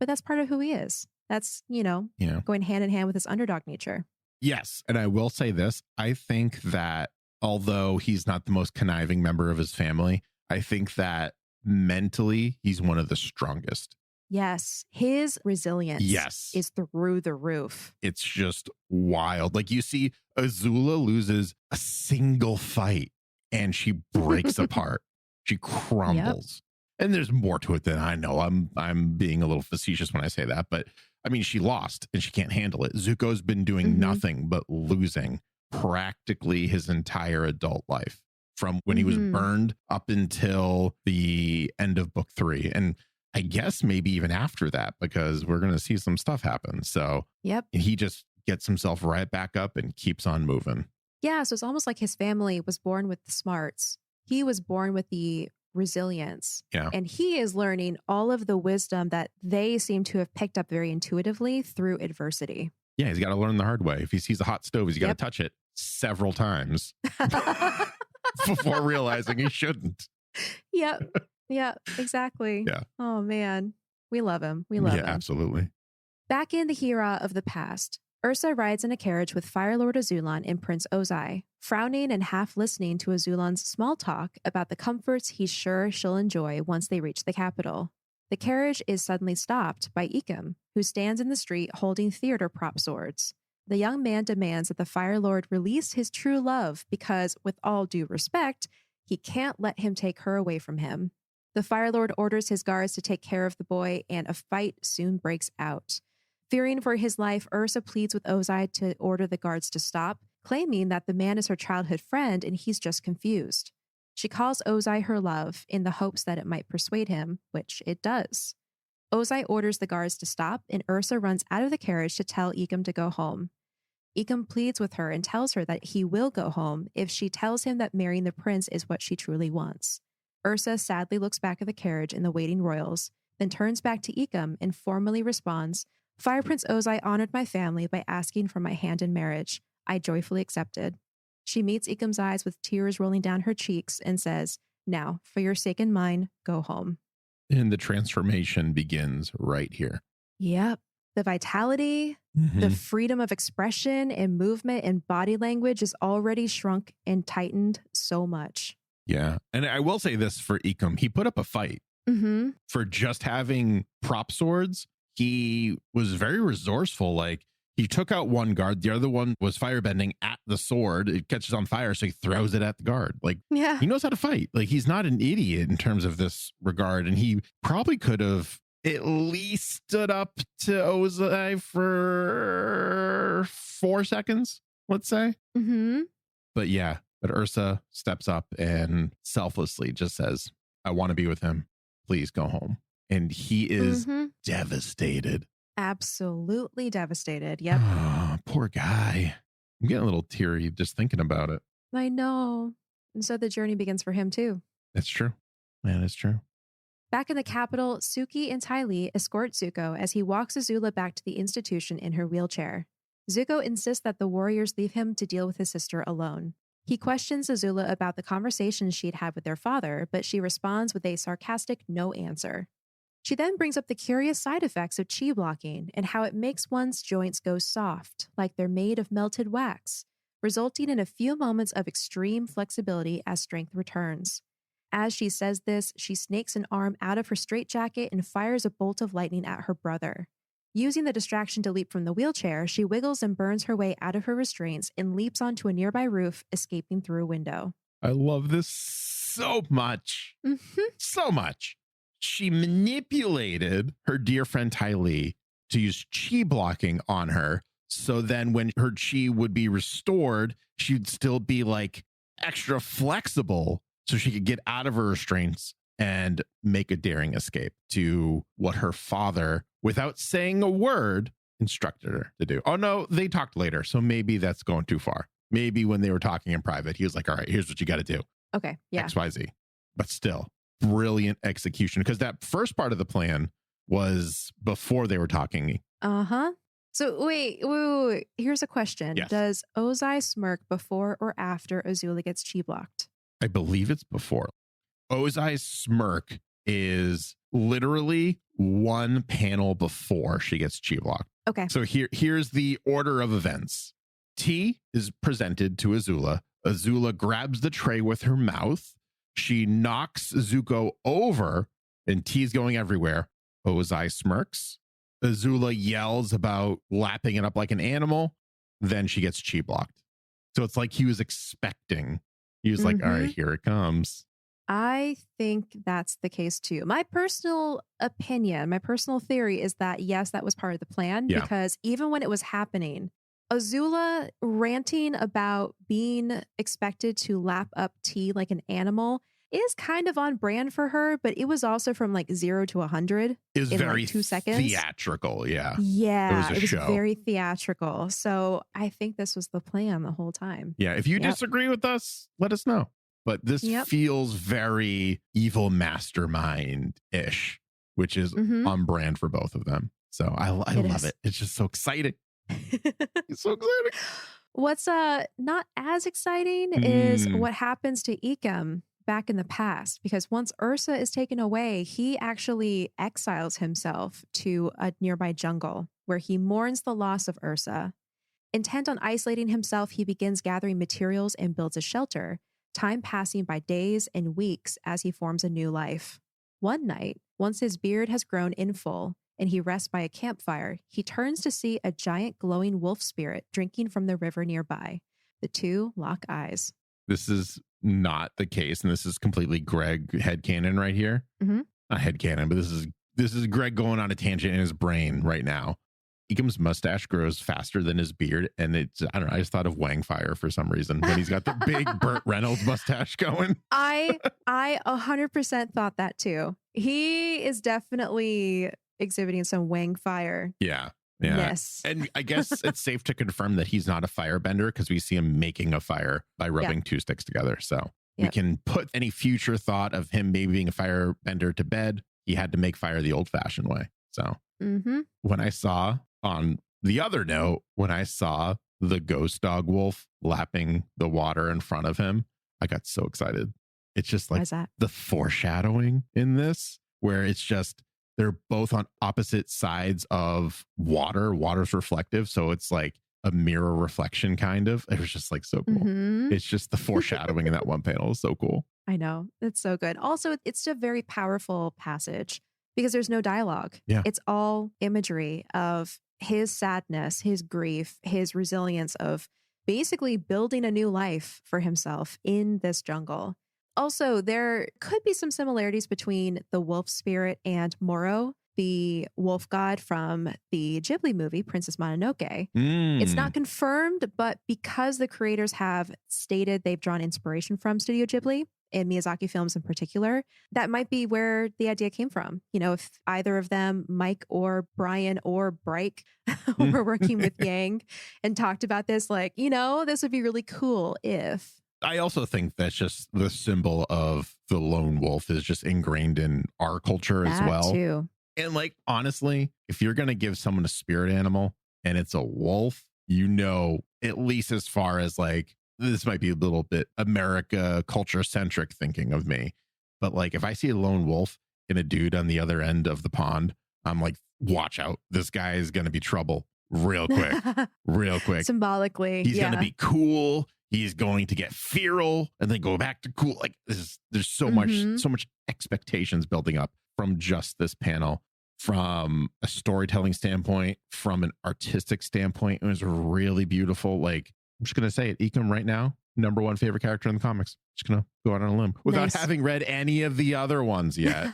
But that's part of who he is. That's, going hand in hand with his underdog nature. Yes. And I will say this. I think that although he's not the most conniving member of his family, I think that mentally he's one of the strongest. Yes. His resilience is through the roof. It's just wild. Like you see Azula loses a single fight and she breaks apart. She crumbles. Yep. And there's more to it than I know. I'm being a little facetious when I say that, but I mean, she lost and she can't handle it. Zuko's been doing nothing but losing practically his entire adult life, from when he was burned up until the end of book 3. And I guess maybe even after that, because we're going to see some stuff happen. So he just gets himself right back up and keeps on moving. Yeah. So it's almost like his family was born with the smarts. He was born with the resilience. Yeah. And he is learning all of the wisdom that they seem to have picked up very intuitively through adversity. Yeah. He's got to learn the hard way. If he sees a hot stove, he's got to touch it several times before realizing he shouldn't. Yep. Yeah, exactly. Yeah. Oh, man. We love him. We love him. Yeah, absolutely. Back in the Hira'a of the past, Ursa rides in a carriage with Fire Lord Azulan and Prince Ozai, frowning and half listening to Azulan's small talk about the comforts he's sure she'll enjoy once they reach the capital. The carriage is suddenly stopped by Ikam, who stands in the street holding theater prop swords. The young man demands that the Fire Lord release his true love because, with all due respect, he can't let him take her away from him. The Fire Lord orders his guards to take care of the boy, and a fight soon breaks out. Fearing for his life, Ursa pleads with Ozai to order the guards to stop, claiming that the man is her childhood friend and he's just confused. She calls Ozai her love in the hopes that it might persuade him, which it does. Ozai orders the guards to stop, and Ursa runs out of the carriage to tell Ikam to go home. Ikam pleads with her and tells her that he will go home if she tells him that marrying the prince is what she truly wants. Ursa sadly looks back at the carriage and the waiting royals, then turns back to Ikam and formally responds, "Fire Prince Ozai honored my family by asking for my hand in marriage. I joyfully accepted." She meets Ikam's eyes with tears rolling down her cheeks and says, "Now, for your sake and mine, go home." And the transformation begins right here. Yep. The vitality, the freedom of expression and movement and body language is already shrunk and tightened so much. Yeah. And I will say this for Ikam. He put up a fight for just having prop swords. He was very resourceful. Like, he took out one guard. The other one was firebending at the sword. It catches on fire, so he throws it at the guard. Like, he knows how to fight. Like, he's not an idiot in terms of this regard. And he probably could have at least stood up to Ozai for 4 seconds, let's say. But yeah, but Ursa steps up and selflessly just says, "I want to be with him. Please go home." And he is devastated. Absolutely devastated. Yep. Oh, poor guy. I'm getting a little teary just thinking about it. I know. And so the journey begins for him too. That's true. Man, it's true. Back in the capital, Suki and Ty Lee escort Zuko as he walks Azula back to the institution in her wheelchair. Zuko insists that the warriors leave him to deal with his sister alone. He questions Azula about the conversations she'd had with their father, but she responds with a sarcastic no answer. She then brings up the curious side effects of chi blocking and how it makes one's joints go soft, like they're made of melted wax, resulting in a few moments of extreme flexibility as strength returns. As she says this, she snakes an arm out of her straitjacket and fires a bolt of lightning at her brother. Using the distraction to leap from the wheelchair, she wiggles and burns her way out of her restraints and leaps onto a nearby roof, escaping through a window. I love this so much. Mm-hmm. So much. She manipulated her dear friend Ty Lee to use chi blocking on her. So then when her chi would be restored, she'd still be like extra flexible so she could get out of her restraints and make a daring escape to what her father, without saying a word, instructed her to do. Oh, no, they talked later. So maybe that's going too far. Maybe when they were talking in private, he was like, all right, here's what you got to do. Okay. Yeah. XYZ. But still, brilliant execution. Because that first part of the plan was before they were talking. Uh-huh. So wait. Here's a question. Yes. Does Ozai smirk before or after Azula gets chi blocked? I believe it's before. Ozai's smirk is literally one panel before she gets chi blocked. Okay. So here's the order of events. Tea is presented to Azula. Azula grabs the tray with her mouth. She knocks Zuko over, and tea's going everywhere. Ozai smirks. Azula yells about lapping it up like an animal. Then she gets chi blocked. So it's like he was expecting. He was like, all right, here it comes. I think that's the case too. My personal opinion, my personal theory is that, yes, that was part of the plan, because even when it was happening, Azula ranting about being expected to lap up tea like an animal is kind of on brand for her, but it was also from like 0 to 100 in very like 2 seconds. Theatrical, yeah. Yeah, it was very theatrical. So I think this was the plan the whole time. Yeah, if you disagree with us, let us know. But this feels very evil mastermind-ish, which is on brand for both of them. So I love it. It's just so exciting. It's so exciting. What's not as exciting is what happens to Ikem back in the past, because once Ursa is taken away, he actually exiles himself to a nearby jungle where he mourns the loss of Ursa. Intent on isolating himself, he begins gathering materials and builds a shelter, time passing by days and weeks as he forms a new life. One night, once his beard has grown in full and he rests by a campfire, he turns to see a giant glowing wolf spirit drinking from the river nearby. The two lock eyes. This is not the case, and this is completely Greg headcanon right here. Not headcanon, but this is Greg going on a tangent in his brain right now. Ikem's mustache grows faster than his beard, and it's, I don't know, I just thought of Wangfire for some reason when he's got the big Burt Reynolds mustache going. I 100% thought that too. He is definitely exhibiting some Wangfire. Yeah. And I guess it's safe to confirm that he's not a firebender because we see him making a fire by rubbing two sticks together. So we can put any future thought of him maybe being a firebender to bed. He had to make fire the old-fashioned way. So when I saw, on the other note, when I saw the ghost dog wolf lapping the water in front of him, I got so excited. It's just like the foreshadowing in this, where it's just, they're both on opposite sides of water. Water's reflective. So it's like a mirror reflection kind of. It was just like so cool. It's just the foreshadowing in that one panel is so cool. I know. It's so good. Also, it's a very powerful passage because there's no dialogue. Yeah. It's all imagery of his sadness, his grief, his resilience of basically building a new life for himself in this jungle. Also, there could be some similarities between the wolf spirit and Moro, the wolf god from the Ghibli movie, Princess Mononoke. It's not confirmed, but because the creators have stated they've drawn inspiration from Studio Ghibli and Miyazaki films in particular, that might be where the idea came from. You know, if either of them, Mike or Brian or Bryke, were working with Yang and talked about this, like, you know, this would be really cool if... I also think that's just the symbol of the lone wolf is just ingrained in our culture as well. Too. And like, honestly, if you're going to give someone a spirit animal and it's a wolf, you know, at least as far as like, this might be a little bit America culture centric thinking of me. But like, if I see a lone wolf, and a dude on the other end of the pond, I'm like, watch out. This guy is going to be trouble real quick, real quick. Symbolically. He's going to be cool. He's going to get feral and then go back to cool. Like there's so much expectations building up from just this panel, from a storytelling standpoint, from an artistic standpoint. It was really beautiful. Like, I'm just going to say it. Ecom right now, #1 favorite character in the comics. Just going to go out on a limb without having read any of the other ones yet.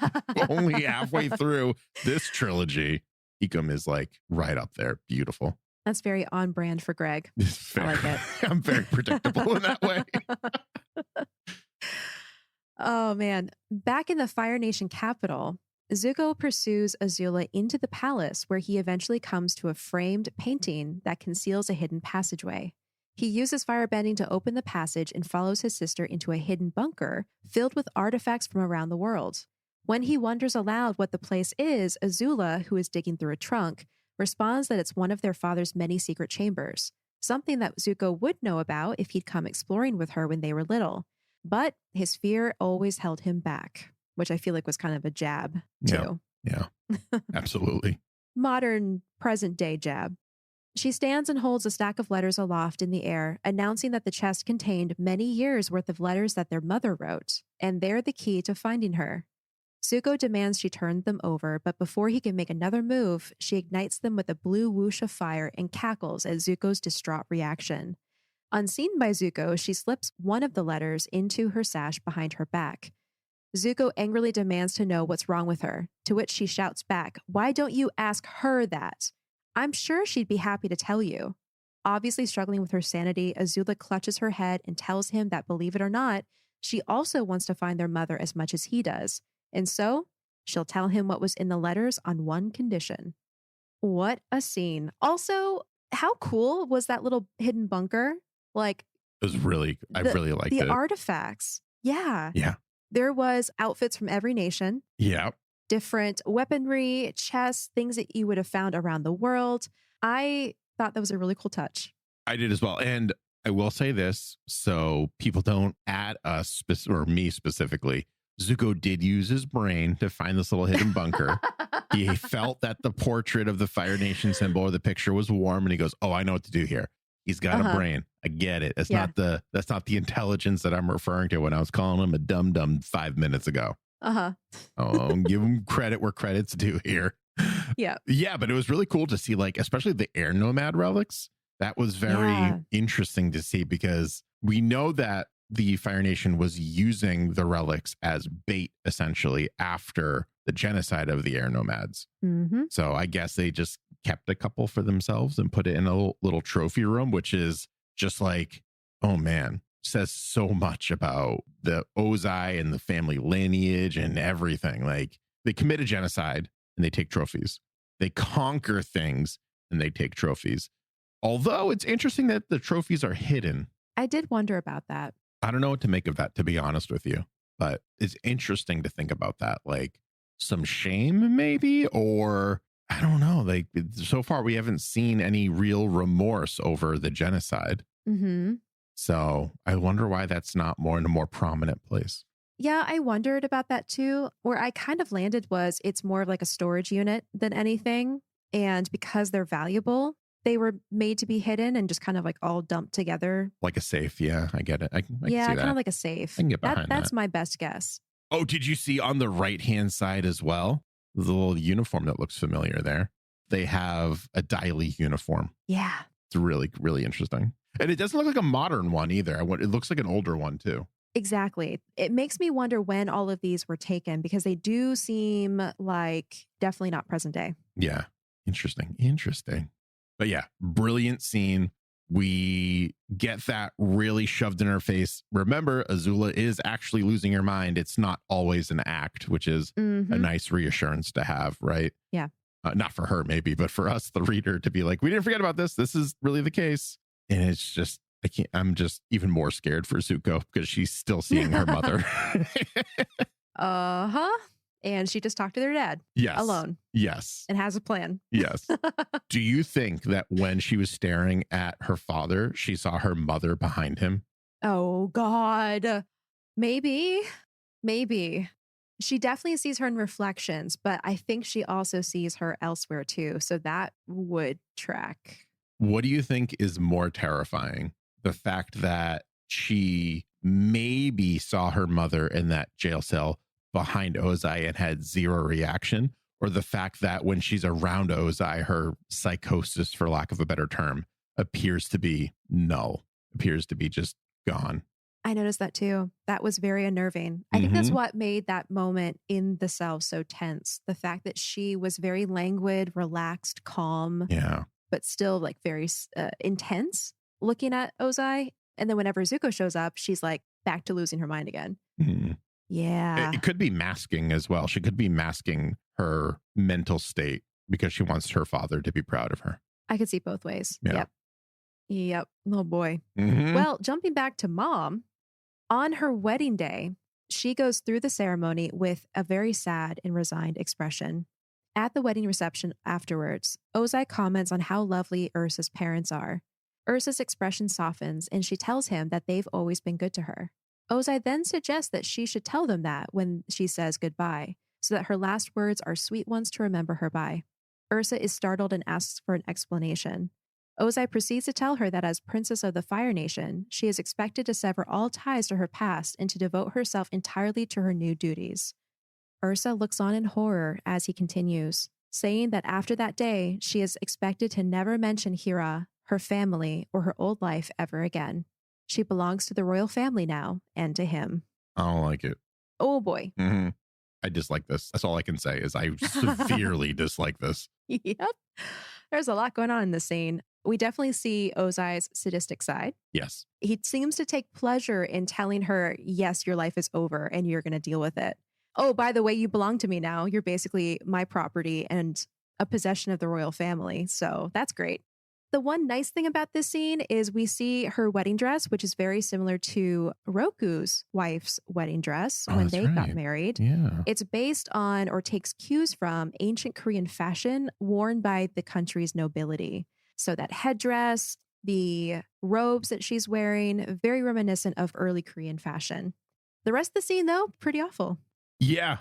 Only halfway through this trilogy. Ecom is like right up there. Beautiful. That's very on brand for Greg. I like it. I'm very predictable in that way. Oh, man. Back in the Fire Nation capital, Zuko pursues Azula into the palace, where he eventually comes to a framed painting that conceals a hidden passageway. He uses firebending to open the passage and follows his sister into a hidden bunker filled with artifacts from around the world. When he wonders aloud what the place is, Azula, who is digging through a trunk, responds that it's one of their father's many secret chambers, something that Zuko would know about if he'd come exploring with her when they were little. But his fear always held him back, which I feel like was kind of a jab, too. Yeah, absolutely. Modern, present-day jab. She stands and holds a stack of letters aloft in the air, announcing that the chest contained many years' worth of letters that their mother wrote, and they're the key to finding her. Zuko demands she turn them over, but before he can make another move, she ignites them with a blue whoosh of fire and cackles at Zuko's distraught reaction. Unseen by Zuko, she slips one of the letters into her sash behind her back. Zuko angrily demands to know what's wrong with her, to which she shouts back, "Why don't you ask her that? I'm sure she'd be happy to tell you." Obviously struggling with her sanity, Azula clutches her head and tells him that, believe it or not, she also wants to find their mother as much as he does. And so, she'll tell him what was in the letters on one condition. What a scene. Also, how cool was that little hidden bunker? Like, it was really, I really liked it. The artifacts. Yeah. Yeah. There was outfits from every nation. Yeah. Different weaponry, chests, things that you would have found around the world. I thought that was a really cool touch. I did as well. And I will say this, so people don't add us, or me specifically, Zuko did use his brain to find this little hidden bunker. He felt that the portrait of the Fire Nation symbol or the picture was warm, and he goes, "Oh, I know what to do here." He's got a brain. I get it. That's not the intelligence that I'm referring to when I was calling him a dum-dum 5 minutes ago. Oh, give him credit where credit's due here. Yeah, but it was really cool to see, like, especially the air nomad relics. That was very interesting to see, because we know that the Fire Nation was using the relics as bait, essentially, after the genocide of the air nomads. So I guess they just kept a couple for themselves and put it in a little trophy room, which is just like, oh man, says so much about the Ozai and the family lineage and everything. Like, they commit a genocide and they take trophies. They conquer things and they take trophies. Although it's interesting that the trophies are hidden. I did wonder about that. I don't know what to make of that, to be honest with you, but it's interesting to think about that. Like, some shame maybe, or I don't know. Like, so far we haven't seen any real remorse over the genocide. So I wonder why that's not more in a more prominent place. Yeah, I wondered about that too. Where I kind of landed was it's more of like a storage unit than anything. And because they're valuable, they were made to be hidden and just kind of like all dumped together. Like a safe. Yeah, I get it. I can see that. Kind of like a safe. I can get behind that. That's my best guess. Oh, did you see on the right-hand side as well? The little uniform that looks familiar there. They have a Daily uniform. Yeah. It's really, really interesting. And it doesn't look like a modern one either. It looks like an older one too. Exactly. It makes me wonder when all of these were taken, because they do seem like definitely not present day. Yeah. Interesting. But yeah, brilliant scene. We get that really shoved in our face. Remember, Azula is actually losing her mind. It's not always an act, which is a nice reassurance to have, right? Yeah. Not for her, maybe, but for us, the reader, to be like, we didn't forget about this. This is really the case. And it's just, I'm just even more scared for Zuko because she's still seeing her mother. And she just talked to their dad. Yes. Alone. Yes. And has a plan. Yes. Do you think that when she was staring at her father, she saw her mother behind him? Oh, God. Maybe. She definitely sees her in reflections, but I think she also sees her elsewhere too. So that would track. What do you think is more terrifying? The fact that she maybe saw her mother in that jail cell behind Ozai and had zero reaction, or the fact that when she's around Ozai, her psychosis, for lack of a better term, appears to be null, appears to be just gone? I noticed that too. That was very unnerving. I think that's what made that moment in the cell so tense. The fact that she was very languid, relaxed, calm, Yeah. but still like very intense looking at Ozai. And then whenever Zuko shows up, she's like back to losing her mind again. Yeah. It could be masking as well. She could be masking her mental state because she wants her father to be proud of her. I could see both ways. Yeah. Yep. Oh boy. Well, jumping back to Mom, on her wedding day, she goes through the ceremony with a very sad and resigned expression. At the wedding reception afterwards, Ozai comments on how lovely Ursa's parents are. Ursa's expression softens and she tells him that they've always been good to her. Ozai then suggests that she should tell them that when she says goodbye, so that her last words are sweet ones to remember her by. Ursa is startled and asks for an explanation. Ozai proceeds to tell her that as Princess of the Fire Nation, she is expected to sever all ties to her past and to devote herself entirely to her new duties. Ursa looks on in horror as he continues, saying that after that day, she is expected to never mention Hira'a, her family, or her old life ever again. She belongs to the royal family now and to him. I don't like it. Oh boy. I dislike this. That's all I can say is I severely dislike this. Yep. There's a lot going on in this scene. We definitely see Ozai's sadistic side. Yes. He seems to take pleasure in telling her, yes, your life is over and you're going to deal with it. Oh, by the way, you belong to me now. You're basically my property and a possession of the royal family. So that's great. The one nice thing about this scene is we see her wedding dress, which is very similar to Roku's wife's wedding dress when they got married. Yeah. It's based on or takes cues from ancient Korean fashion worn by the country's nobility. So that headdress, the robes that she's wearing, very reminiscent of early Korean fashion. The rest of the scene, though, pretty awful. Yeah.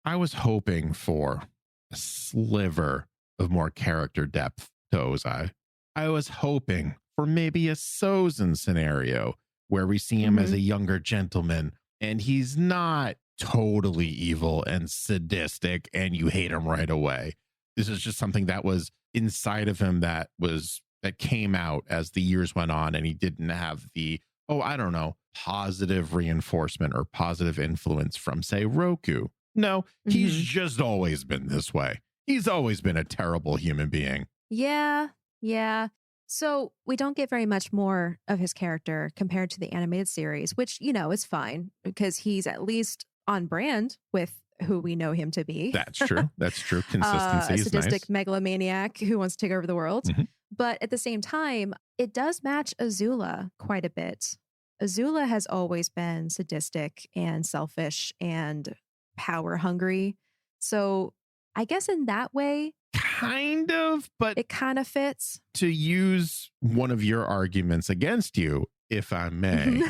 I was hoping for a sliver of more character depth to Ozai. I was hoping for maybe a Sozin scenario where we see him as a younger gentleman and he's not totally evil and sadistic and you hate him right away. This is just something that was inside of him that came out as the years went on, and he didn't have the, positive reinforcement or positive influence from, say, Roku. No, he's just always been this way. He's always been a terrible human being. Yeah. So we don't get very much more of his character compared to the animated series, which, is fine because he's at least on brand with who we know him to be. That's true. Consistency is sadistic nice. Megalomaniac who wants to take over the world. But at the same time, it does match Azula quite a bit. Azula has always been sadistic and selfish and power hungry. So I guess in that way, kind of, but it kind of fits. To use one of your arguments against you, if I may.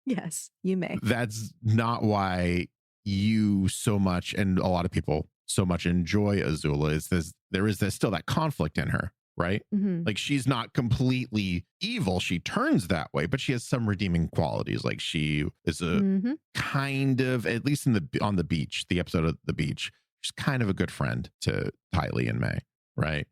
Yes, you may. That's not why you so much, and a lot of people so much enjoy Azula, is there's still that conflict in her, right? Like she's not completely evil. She turns that way, but she has some redeeming qualities. Like she is a kind of, at least on the beach, the episode of the beach, she's kind of a good friend to Tylee and May, right?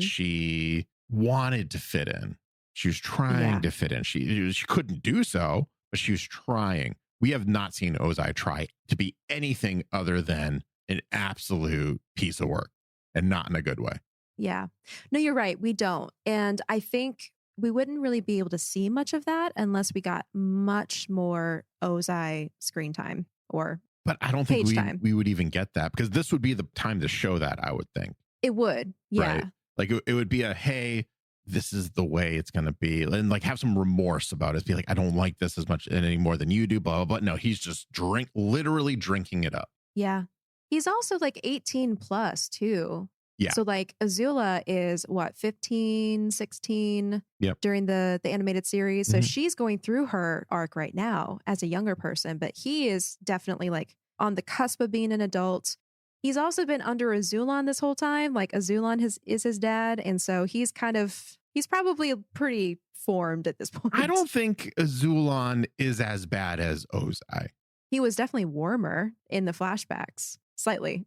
She wanted to fit in. She was trying to fit in. She couldn't do so, but she was trying. We have not seen Ozai try to be anything other than an absolute piece of work, and not in a good way. Yeah. No, you're right. We don't. And I think we wouldn't really be able to see much of that unless we got much more Ozai screen time or But I don't think we would even get that, because this would be the time to show that, I would think. It would. Yeah. Right? Like it would be hey, this is the way it's going to be. And like have some remorse about it. Be like, I don't like this as much any more than you do, blah, blah, blah. No, he's just literally drinking it up. Yeah. He's also like 18 plus too. Yeah. So like Azula is what, 15, 16 during the animated series. So she's going through her arc right now as a younger person, but he is definitely like on the cusp of being an adult. He's also been under Azulon this whole time. Like Azulon is his dad. And so he's probably pretty formed at this point. I don't think Azulon is as bad as Ozai. He was definitely warmer in the flashbacks. Slightly.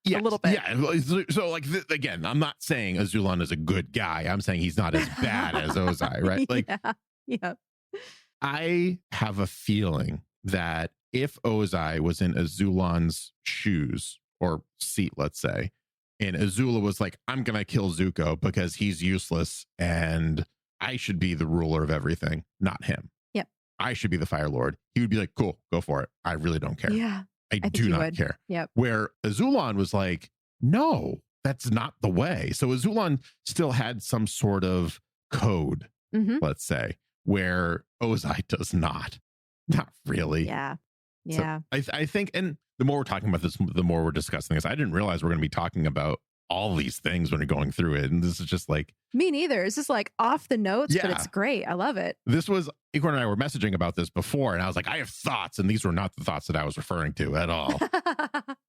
Yes, a little bit. Yeah. So like, again, I'm not saying Azulon is a good guy. I'm saying he's not as bad as Ozai, right? Like, yeah. I have a feeling that if Ozai was in Azulon's shoes or seat, let's say, and Azula was like, I'm going to kill Zuko because he's useless and I should be the ruler of everything, not him. Yep. I should be the Fire Lord. He would be like, cool, go for it. I really don't care. Yeah. I do not care. Yep. Where Azulon was like, no, that's not the way. So Azulon still had some sort of code, let's say, where Ozai does not. Not really. Yeah. Yeah. So I think, and the more we're talking about this, the more we're discussing this. I didn't realize we're going to be talking about all these things when you're going through it. And this is just like... Me neither. It's just like off the notes, but it's great. I love it. This was... Acorn and I were messaging about this before, and I was like, I have thoughts, and these were not the thoughts that I was referring to at all.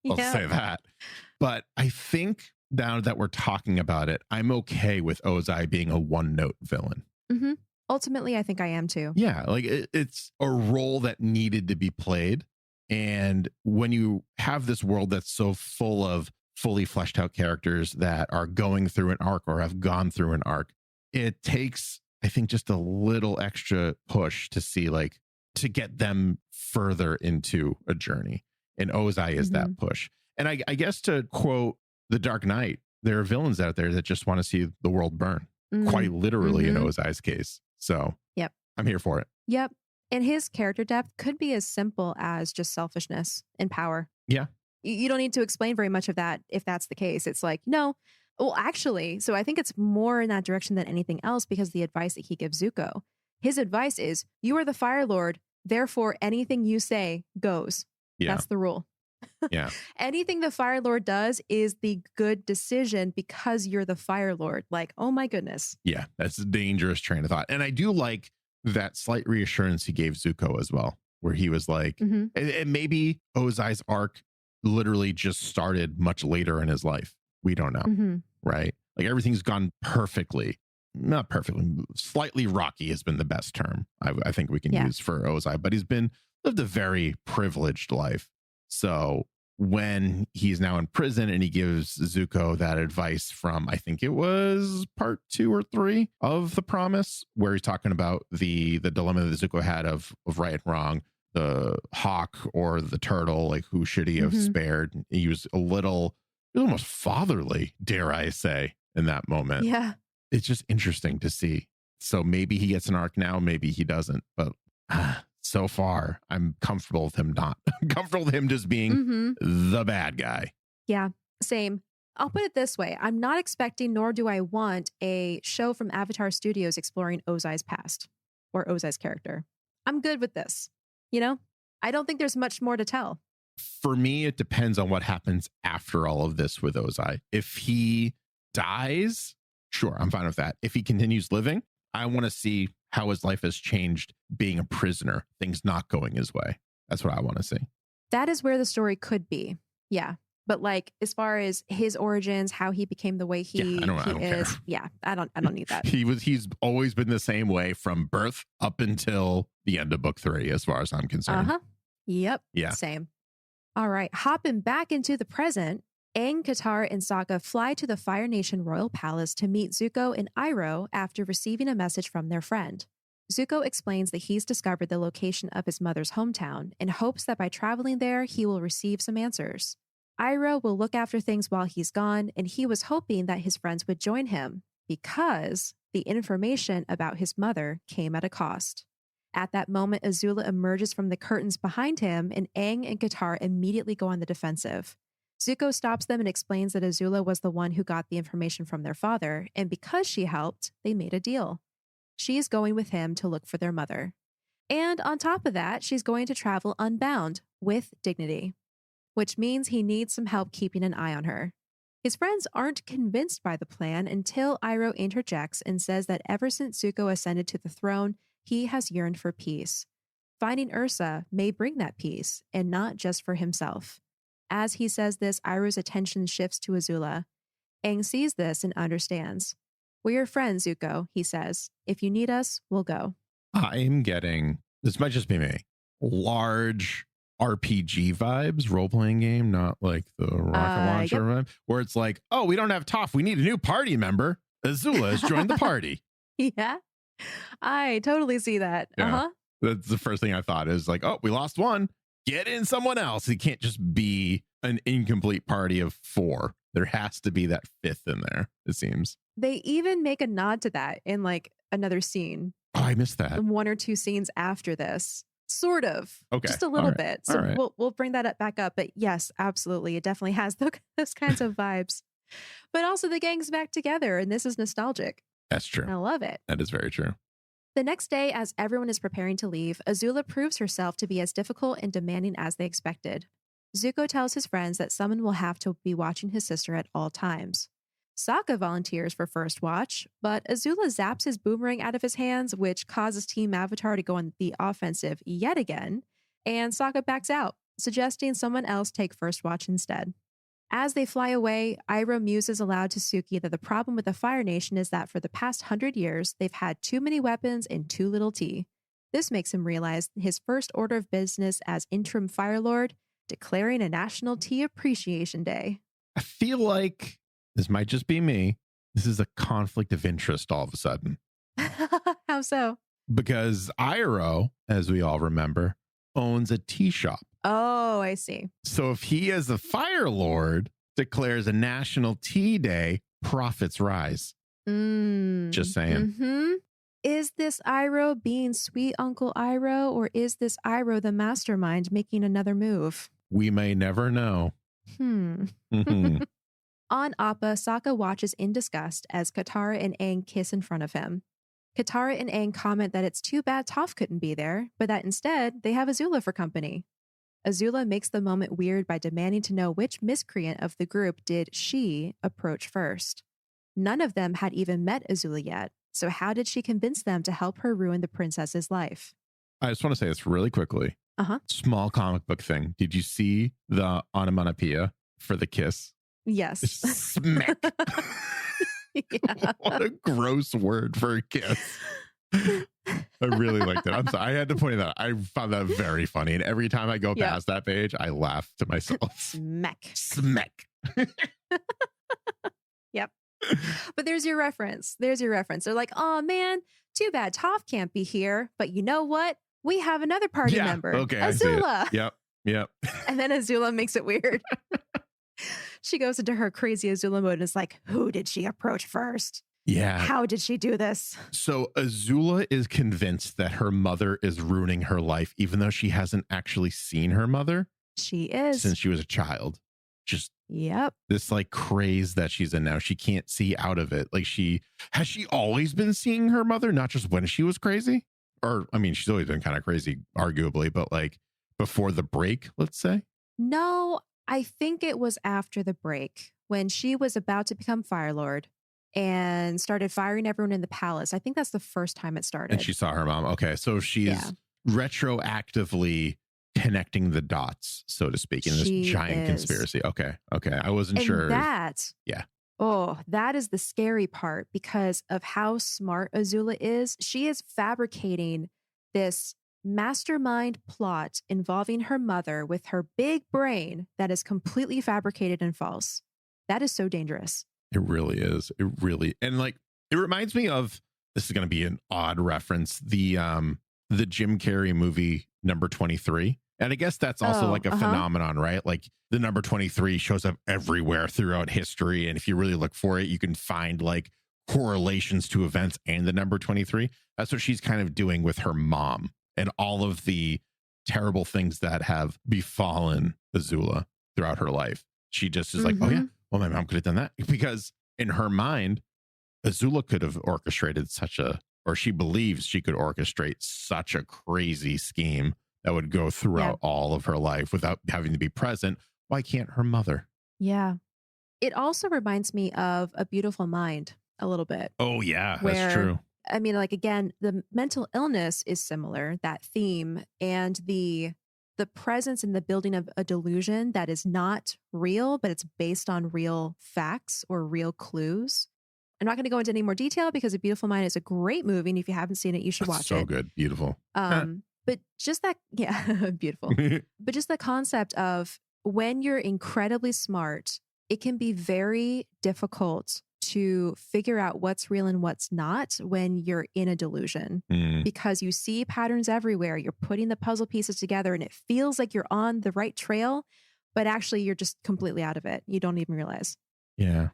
I'll say that. But I think now that we're talking about it, I'm okay with Ozai being a one-note villain. Mm-hmm. Ultimately, I think I am too. Yeah, like it's a role that needed to be played. And when you have this world that's so full of fully fleshed out characters that are going through an arc or have gone through an arc, it takes, I think, just a little extra push to see, like, to get them further into a journey. And Ozai is that push. And I guess, to quote The Dark Knight, there are villains out there that just want to see the world burn, quite literally in Ozai's case. So I'm here for it. Yep. And his character depth could be as simple as just selfishness and power. Yeah. You don't need to explain very much of that if that's the case. It's like, no. Well, actually, so I think it's more in that direction than anything else, because the advice that he gives Zuko, his advice is, you are the Fire Lord, therefore anything you say goes. Yeah. That's the rule. Yeah. Anything the Fire Lord does is the good decision because you're the Fire Lord. Like, oh my goodness. Yeah, that's a dangerous train of thought. And I do like that slight reassurance he gave Zuko as well, where he was like, and maybe Ozai's arc literally just started much later in his life. We don't know, right? Like, everything's gone perfectly. Not perfectly, slightly rocky has been the best term I think we can use for Ozai, but he's lived a very privileged life. So when he's now in prison and he gives Zuko that advice from, I think it was part 2 or 3 of The Promise, where he's talking about the dilemma that Zuko had of right and wrong, the hawk or the turtle, like who should he have spared? He was almost fatherly, dare I say, in that moment. Yeah. It's just interesting to see. So maybe he gets an arc now, maybe he doesn't, but so far I'm comfortable with him not. I'm comfortable with him just being the bad guy. Yeah, same. I'll put it this way. I'm not expecting, nor do I want, a show from Avatar Studios exploring Ozai's past or Ozai's character. I'm good with this. You know, I don't think there's much more to tell. For me, it depends on what happens after all of this with Ozai. If he dies, sure, I'm fine with that. If he continues living, I want to see how his life has changed being a prisoner, things not going his way. That's what I want to see. That is where the story could be. Yeah. But like, as far as his origins, how he became the way he is. Care. Yeah. I don't need that. He's always been the same way from birth up until the end of book 3, as far as I'm concerned. Yep. Yeah. Same. All right. Hopping back into the present, Aang, Katara, and Sokka fly to the Fire Nation Royal Palace to meet Zuko and Iroh after receiving a message from their friend. Zuko explains that he's discovered the location of his mother's hometown and hopes that by traveling there, he will receive some answers. Iroh will look after things while he's gone, and he was hoping that his friends would join him because the information about his mother came at a cost. At that moment, Azula emerges from the curtains behind him, and Aang and Katara immediately go on the defensive. Zuko stops them and explains that Azula was the one who got the information from their father, and because she helped, they made a deal. She is going with him to look for their mother. And on top of that, she's going to travel unbound with dignity, which means he needs some help keeping an eye on her. His friends aren't convinced by the plan until Iroh interjects and says that ever since Zuko ascended to the throne, he has yearned for peace. Finding Ursa may bring that peace, and not just for himself. As he says this, Iroh's attention shifts to Azula. Aang sees this and understands. We're your friends, Zuko, he says. If you need us, we'll go. I'm getting, this might just be me, large RPG vibes, role-playing game, not like the rocket launcher vibe, where it's like, oh, we don't have Toph. We need a new party member. Azula has joined the party. Yeah, I totally see that. Yeah. That's the first thing I thought is like, oh, we lost one. Get in someone else. It can't just be an incomplete party of 4. There has to be that 5th in there, it seems. They even make a nod to that in like another scene. Oh, I missed that. 1 or 2 scenes after this. Sort of. Okay. Just a little bit. So right. we'll bring that back up. But yes, absolutely. It definitely has those kinds of vibes. But also the gang's back together, and this is nostalgic. That's true. I love it. That is very true. The next day, as everyone is preparing to leave, Azula proves herself to be as difficult and demanding as they expected. Zuko tells his friends that someone will have to be watching his sister at all times. Sokka volunteers for first watch, but Azula zaps his boomerang out of his hands, which causes Team Avatar to go on the offensive yet again, and Sokka backs out, suggesting someone else take first watch instead. As they fly away, Iroh muses aloud to Suki that the problem with the Fire Nation is that for the past 100 years, they've had too many weapons and too little tea. This makes him realize his first order of business as interim Fire Lord, declaring a National Tea Appreciation Day. I feel like this might just be me. This is a conflict of interest all of a sudden. How so? Because Iroh, as we all remember, owns a tea shop. Oh, I see. So if he, as a Fire Lord, declares a National Tea Day, profits rise. Just saying. Mm-hmm. Is this Iroh being sweet Uncle Iroh, or is this Iroh the mastermind making another move? We may never know. On Appa, Sokka watches in disgust as Katara and Aang kiss in front of him. Katara and Aang comment that it's too bad Toph couldn't be there, but that instead they have Azula for company. Azula makes the moment weird by demanding to know which miscreant of the group did she approach first. None of them had even met Azula yet, so how did she convince them to help her ruin the princess's life? I just want to say this really quickly. Small comic book thing. Did you see the onomatopoeia for the kiss? Yes. Smack. Yeah. What a gross word for a kiss. I really liked it. I'm sorry. I had to point it out. I found that very funny. And every time I go past that page, I laugh to myself. Smack. Smack. Yep. But there's your reference. They're like, oh man, too bad Toph can't be here. But you know what? We have another party member. Okay. Azula. Yep. And then Azula makes it weird. She goes into her crazy Azula mode and is like, who did she approach first? Yeah. How did she do this? So Azula is convinced that her mother is ruining her life, even though she hasn't actually seen her mother. She is. Since she was a child. Just this like craze that she's in now. She can't see out of it. Like has she always been seeing her mother, not just when she was crazy? Or, I mean, she's always been kind of crazy, arguably, but like before the break, let's say? No, I think it was after the break when she was about to become Fire Lord and started firing everyone in the palace. I think that's the first time it started. And she saw her mom. Okay. So she's retroactively connecting the dots, so to speak, in this giant conspiracy. Okay. I wasn't sure. That is the scary part because of how smart Azula is. She is fabricating this mastermind plot involving her mother with her big brain that is completely fabricated and false. That is so dangerous. It really is. And like, it reminds me of, this is going to be an odd reference, the Jim Carrey movie number 23. And I guess that's also like a phenomenon, right? Like the number 23 shows up everywhere throughout history. And if you really look for it, you can find like correlations to events and the number 23. That's what she's kind of doing with her mom and all of the terrible things that have befallen Azula throughout her life. She just is like, oh yeah, well, my mom could have done that. Because in her mind, Azula could have orchestrated or she believes she could orchestrate such a crazy scheme that would go throughout all of her life without having to be present. Why can't her mother? Yeah. It also reminds me of A Beautiful Mind a little bit. Oh, yeah, that's true. I mean, like, again, the mental illness is similar, that theme, and the presence and the building of a delusion that is not real, but it's based on real facts or real clues. I'm not going to go into any more detail because A Beautiful Mind is a great movie. And if you haven't seen it, you should watch it. So good. Beautiful. But just that, yeah, beautiful. But just the concept of when you're incredibly smart, it can be very difficult to figure out what's real and what's not when you're in a delusion because you see patterns everywhere. You're putting the puzzle pieces together and it feels like you're on the right trail, but actually you're just completely out of it. You don't even realize. Yeah.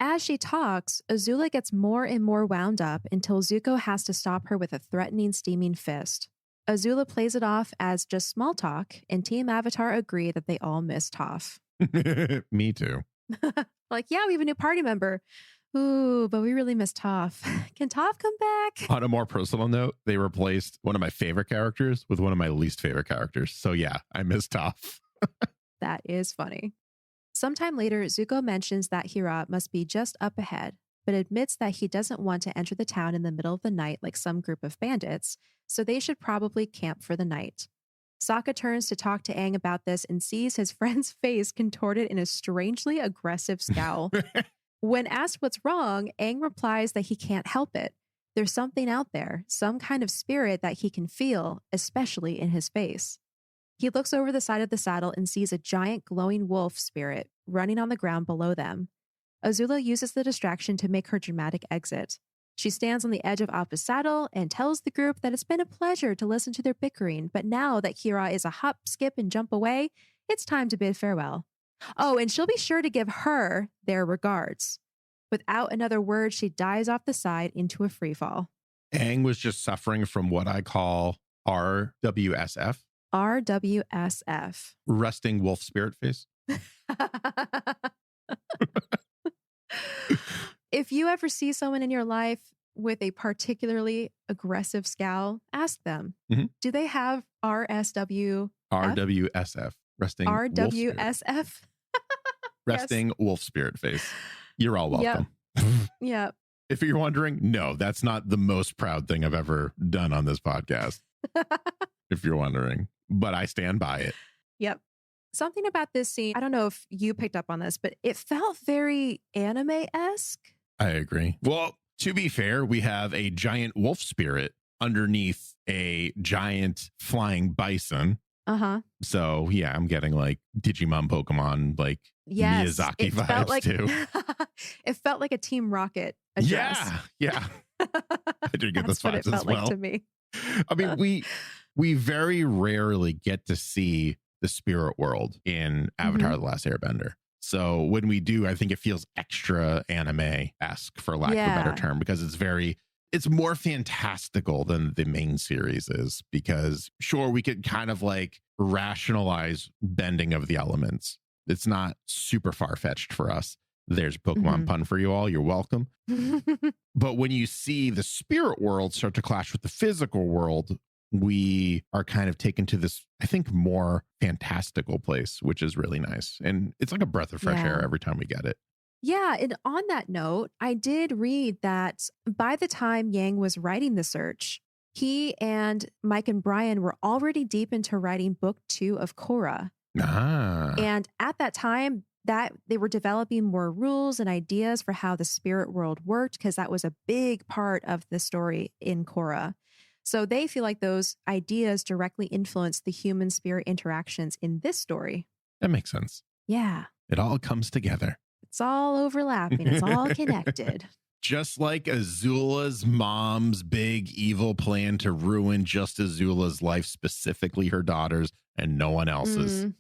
As she talks, Azula gets more and more wound up until Zuko has to stop her with a threatening, steaming fist. Azula plays it off as just small talk, and Team Avatar agree that they all miss Toph. Me too. Like, yeah, we have a new party member. Ooh, but we really miss Toph. Can Toph come back? On a more personal note, they replaced one of my favorite characters with one of my least favorite characters. So yeah, I miss Toph. That is funny. Sometime later, Zuko mentions that Hira'a must be just up ahead, but admits that he doesn't want to enter the town in the middle of the night like some group of bandits, so they should probably camp for the night. Sokka turns to talk to Aang about this and sees his friend's face contorted in a strangely aggressive scowl. When asked what's wrong, Aang replies that he can't help it. There's something out there, some kind of spirit that he can feel, especially in his face. He looks over the side of the saddle and sees a giant glowing wolf spirit running on the ground below them. Azula uses the distraction to make her dramatic exit. She stands on the edge of Appa's saddle and tells the group that it's been a pleasure to listen to their bickering, but now that Hira'a is a hop, skip, and jump away, it's time to bid farewell. Oh, and she'll be sure to give her their regards. Without another word, she dives off the side into a freefall. Aang was just suffering from what I call RWSF. RWSF. Resting wolf spirit face. If you ever see someone in your life with a particularly aggressive scowl, ask them, do they have RSW? RWSF. Resting RWSF? Resting wolf spirit face. You're all welcome. Yep. If you're wondering, no, that's not the most proud thing I've ever done on this podcast. If you're wondering, but I stand by it. Yep. Something about this scene, I don't know if you picked up on this, but it felt very anime-esque. I agree. Well, to be fair, we have a giant wolf spirit underneath a giant flying bison. So yeah, I'm getting like Digimon, Pokemon, like Miyazaki vibes too. It felt like a Team Rocket address. Yeah. I did get those vibes as well. Like to me. I mean, we very rarely get to see the spirit world in Avatar: The Last Airbender. So when we do, I think it feels extra anime-esque, for lack of a better term, because it's more fantastical than the main series is, because sure, we could kind of like rationalize bending of the elements. It's not super far-fetched for us. There's a Pokemon pun for you all. You're welcome. But when you see the spirit world start to clash with the physical world, we are kind of taken to this, I think, more fantastical place, which is really nice. And it's like a breath of fresh air every time we get it. Yeah. And on that note, I did read that by the time Yang was writing The Search, he and Mike and Brian were already deep into writing book 2 of Korra. And at that time, that they were developing more rules and ideas for how the spirit world worked, because that was a big part of the story in Korra. So they feel like those ideas directly influence the human spirit interactions in this story. That makes sense. Yeah. It all comes together. It's all overlapping. It's all connected. Just like Azula's mom's big evil plan to ruin just Azula's life, specifically her daughter's, and no one else's.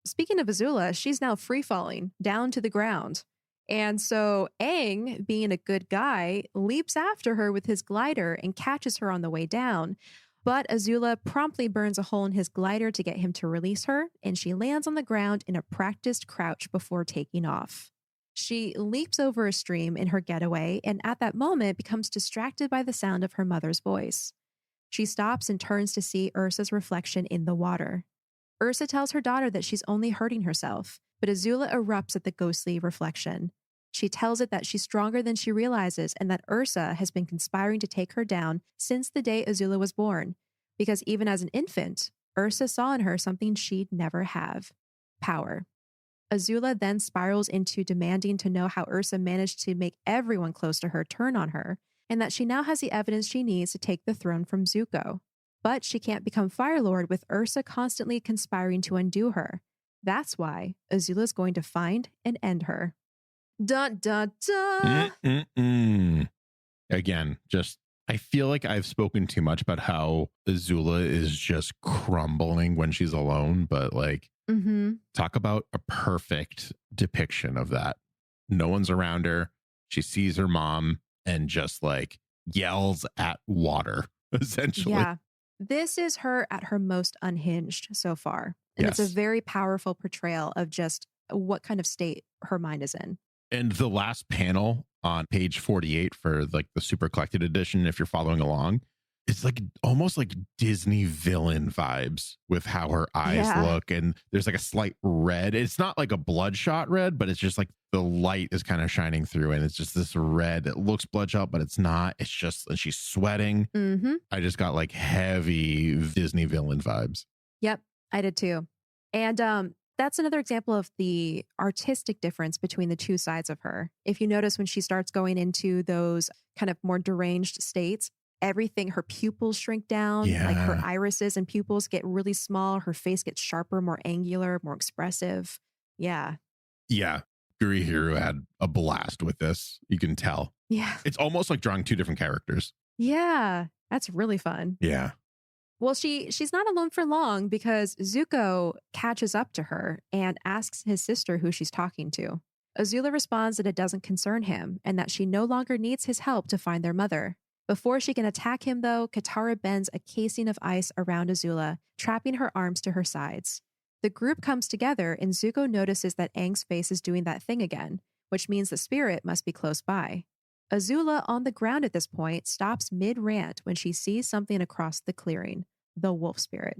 Speaking of Azula, she's now free falling down to the ground. And so Aang, being a good guy, leaps after her with his glider and catches her on the way down. But Azula promptly burns a hole in his glider to get him to release her, and she lands on the ground in a practiced crouch before taking off. She leaps over a stream in her getaway, and at that moment becomes distracted by the sound of her mother's voice. She stops and turns to see Ursa's reflection in the water. Ursa tells her daughter that she's only hurting herself, but Azula erupts at the ghostly reflection. She tells it that she's stronger than she realizes and that Ursa has been conspiring to take her down since the day Azula was born. Because even as an infant, Ursa saw in her something she'd never have: power. Azula then spirals into demanding to know how Ursa managed to make everyone close to her turn on her, and that she now has the evidence she needs to take the throne from Zuko. But she can't become Fire Lord with Ursa constantly conspiring to undo her. That's why Azula's going to find and end her. Dun, dun, dun. Again, just I feel like I've spoken too much about how Azula is just crumbling when she's alone, but like, talk about a perfect depiction of that. No one's around her. She sees her mom and just like yells at water, essentially. Yeah. This is her at her most unhinged so far. And It's a very powerful portrayal of just what kind of state her mind is in. And the last panel on page 48 for like the super collected edition, if you're following along, it's like almost like Disney villain vibes with how her eyes look. And there's like a slight red. It's not like a bloodshot red, but it's just like the light is kind of shining through. And it's just this red. It looks bloodshot, but it's not. It's just, and she's sweating. I just got like heavy Disney villain vibes. Yep, I did too. And that's another example of the artistic difference between the two sides of her. If you notice when she starts going into those kind of more deranged states, everything, her pupils shrink down, like her irises and pupils get really small. Her face gets sharper, more angular, more expressive. Yeah. Yeah. Gurihiru had a blast with this. You can tell. Yeah. It's almost like drawing two different characters. Yeah. That's really fun. Yeah. Well, she's not alone for long because Zuko catches up to her and asks his sister who she's talking to. Azula responds that it doesn't concern him and that she no longer needs his help to find their mother. Before she can attack him, though, Katara bends a casing of ice around Azula, trapping her arms to her sides. The group comes together and Zuko notices that Aang's face is doing that thing again, which means the spirit must be close by. Azula, on the ground at this point, stops mid-rant when she sees something across the clearing: the wolf spirit.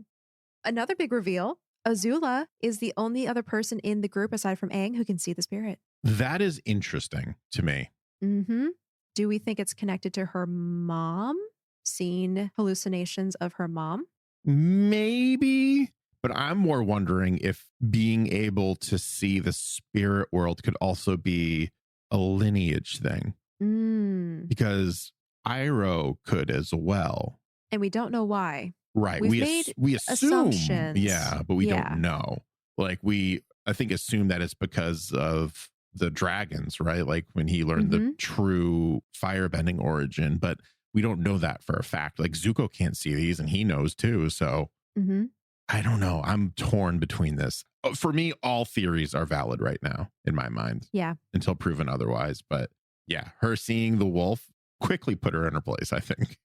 Another big reveal: Azula is the only other person in the group aside from Aang who can see the spirit. That is interesting to me. Do we think it's connected to her mom? Seeing hallucinations of her mom? Maybe, but I'm more wondering if being able to see the spirit world could also be a lineage thing. Because Iroh could as well. And we don't know why. Right. We assume. assumptions. Yeah, but we don't know. Like I think assume that it's because of the dragons, right? Like when he learned the true firebending origin, but we don't know that for a fact. Like Zuko can't see these and he knows too. So I don't know. I'm torn between this. For me, all theories are valid right now in my mind. Yeah. Until proven otherwise. But yeah, her seeing the wolf quickly put her in her place, I think.